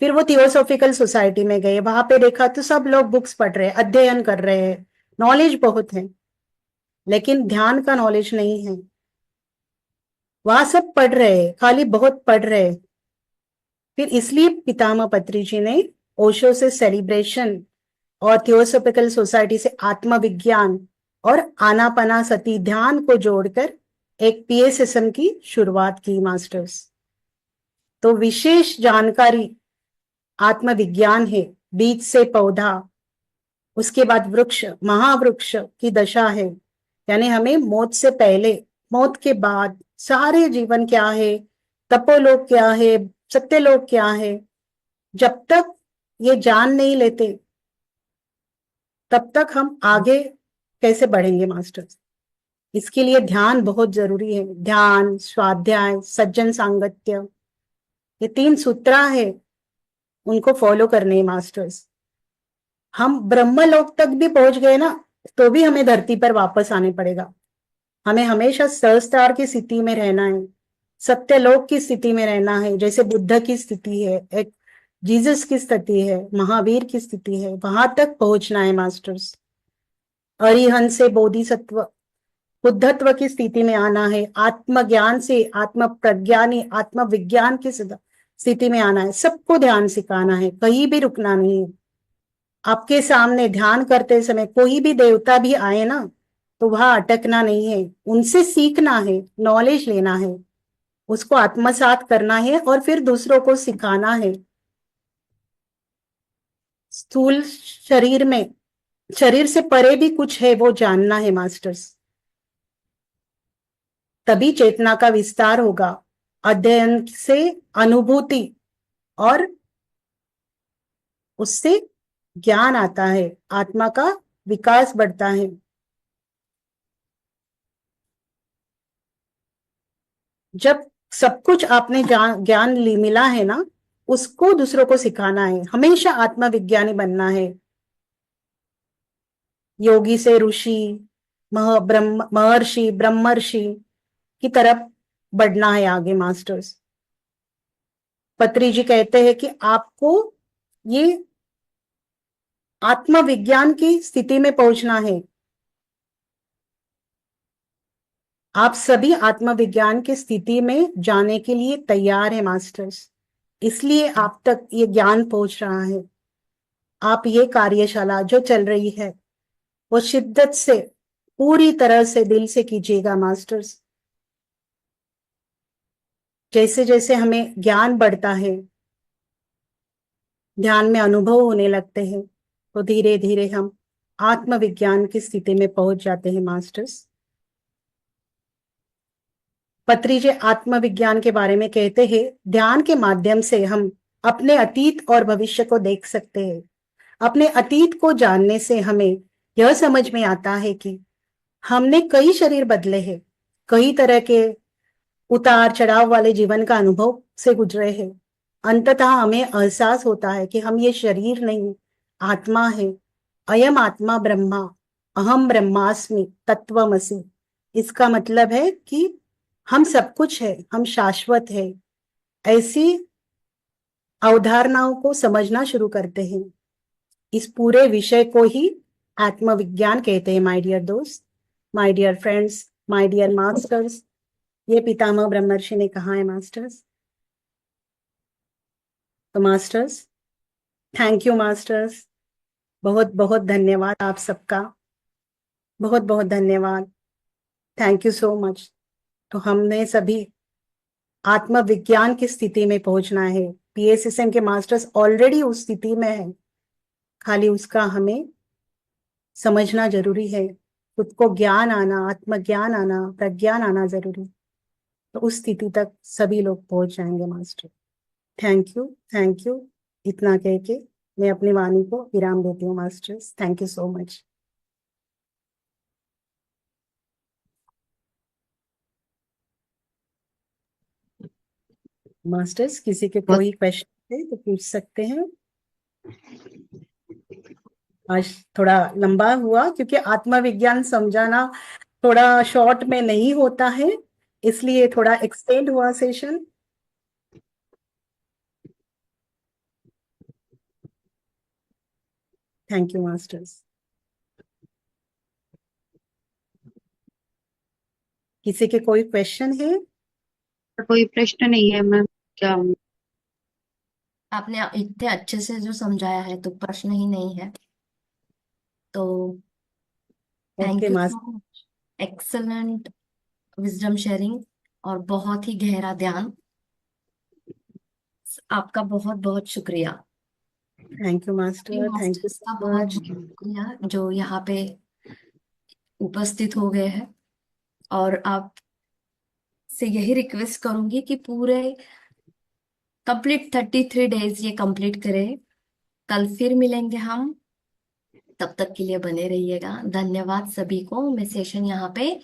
फिर वो थियोसॉफिकल सोसाइटी में गए, वहां पे देखा तो सब लोग बुक्स पढ़ रहे हैं, अध्ययन कर रहे हैं, नॉलेज बहुत है, लेकिन ध्यान का नॉलेज नहीं है। वहां सब पढ़ रहे हैं, खाली बहुत पढ़ रहे हैं। फिर इसलिए पितामह पत्री जी ने ओशो से सेलिब्रेशन और थियोसॉफिकल सोसाइटी से आत्मविज्ञान और आनापानासती ध्यान को जोड़कर एक पीएसएसएम की शुरुआत की मास्टर्स। तो विशेष जानकारी आत्मविज्ञान है। बीज से पौधा, उसके बाद वृक्ष, महावृक्ष की दशा है। यानी हमें मौत से पहले, मौत के बाद सारे जीवन क्या है, तपोलोक क्या है, सत्यलोक क्या है, जब तक ये जान नहीं लेते तब तक हम आगे कैसे बढ़ेंगे मास्टर्स। इसके लिए ध्यान बहुत जरूरी है। ध्यान, स्वाध्याय, सज्जन सांगत्य, ये 3 सूत्र है, उनको फॉलो करने हैं मास्टर्स। हम ब्रह्मलोक तक भी पहुंच गए ना, तो भी हमें धरती पर वापस आने पड़ेगा। हमें हमेशा सहस्त्रार की स्थिति में रहना है, सत्यलोक की स्थिति में रहना है। जैसे बुद्ध की स्थिति है, एक जीसस की स्थिति है, महावीर की स्थिति है, वहां तक पहुंचना है मास्टर्स। अरिहंत से बोधिसत्व, बुद्धत्व की स्थिति में आना है। आत्मज्ञान से आत्म प्रज्ञानी, आत्म विज्ञान की स्थिति में आना है। सबको ध्यान सिखाना है, कहीं भी रुकना नहीं है। आपके सामने ध्यान करते समय कोई भी देवता भी आए ना, तो वहां अटकना नहीं है, उनसे सीखना है, नॉलेज लेना है, उसको आत्मसात करना है और फिर दूसरों को सिखाना है। स्थूल शरीर में, शरीर से परे भी कुछ है, वो जानना है मास्टर्स। तभी चेतना का विस्तार होगा। अध्ययन से अनुभूति और उससे ज्ञान आता है, आत्मा का विकास बढ़ता है। जब सब कुछ आपने ज्ञान मिला है ना, उसको दूसरों को सिखाना है। हमेशा आत्मविज्ञानी बनना है। योगी से ऋषि, महर्षि, ब्रह्मर्षि की तरफ बढ़ना है आगे मास्टर्स। पत्री जी कहते हैं कि आपको ये आत्मविज्ञान की स्थिति में पहुंचना है। आप सभी आत्मविज्ञान की स्थिति में जाने के लिए तैयार है मास्टर्स, इसलिए आप तक ये ज्ञान पहुंच रहा है। आप ये कार्यशाला जो चल रही है वो शिद्दत से, पूरी तरह से दिल से कीजिएगा मास्टर्स। जैसे जैसे हमें ज्ञान बढ़ता है, ध्यान में अनुभव होने लगते हैं, तो धीरे धीरे हम आत्मविज्ञान की स्थिति में पहुंच जाते हैं मास्टर्स। पत्री जी आत्मविज्ञान के बारे में कहते हैं, ध्यान के माध्यम से हम अपने अतीत और भविष्य को देख सकते हैं। अपने अतीत को जानने से हमें यह समझ में आता है कि हमने कई शरीर बदले हैं, कई तरह के उतार चढ़ाव वाले जीवन का अनुभव से गुजरे हैं। अंततः हमें एहसास होता है कि हम ये शरीर नहीं, आत्मा है। अयम आत्मा ब्रह्मा, अहम ब्रह्मास्मि तत्वमसि। इसका मतलब है कि हम सब कुछ है, हम शाश्वत है। ऐसी अवधारणाओं को समझना शुरू करते हैं। इस पूरे विषय को ही आत्मविज्ञान कहते हैं माय डियर दोस्त, my dear friends, my dear masters. ये पितामह ब्रह्मर्षि ने कहा है मास्टर्स। तो मास्टर्स, थैंक यू मास्टर्स, बहुत बहुत धन्यवाद आप सबका, बहुत बहुत धन्यवाद। Thank you so much. तो हमने सभी आत्मविज्ञान की स्थिति में पहुंचना है। पीएसएसएम के मास्टर्स ऑलरेडी उस स्थिति में है, खाली उसका हमें समझना जरूरी है। खुद को ज्ञान आना, आत्मज्ञान आना, प्रज्ञान आना जरूरी। तो उस स्थिति तक सभी लोग पहुंच जाएंगे master. Thank you, thank you. इतना कह के मैं अपनी वाणी को विराम देती हूँ masters. Thank you so much. Masters, किसी के बहुत कोई क्वेश्चन है तो पूछ सकते हैं। आज थोड़ा लंबा हुआ क्योंकि आत्मविज्ञान समझाना थोड़ा शॉर्ट में नहीं होता है, इसलिए थोड़ा एक्सटेंड हुआ सेशन। Thank you masters. किसी के कोई क्वेश्चन है? कोई प्रश्न नहीं है मैम, क्या? आपने इतने अच्छे से जो समझाया है तो प्रश्न ही नहीं है। तो okay thank you master. So much. Excellent wisdom sharing और बहुत ही गहरा ध्यान। आपका बहुत बहुत शुक्रिया। थैंक यू सभी मास्टर, थैंक यू मास्टर्स का सो बहुत मच। बहुत शुक्रिया जो यहाँ पे उपस्थित हो गए हैं। और आप से यही रिक्वेस्ट करूंगी कि पूरे कंप्लीट 33 डेज ये कंप्लीट करें। कल फिर मिलेंगे हम। तब तक के लिए बने रहिएगा। धन्यवाद सभी को। मैं सेशन यहाँ पे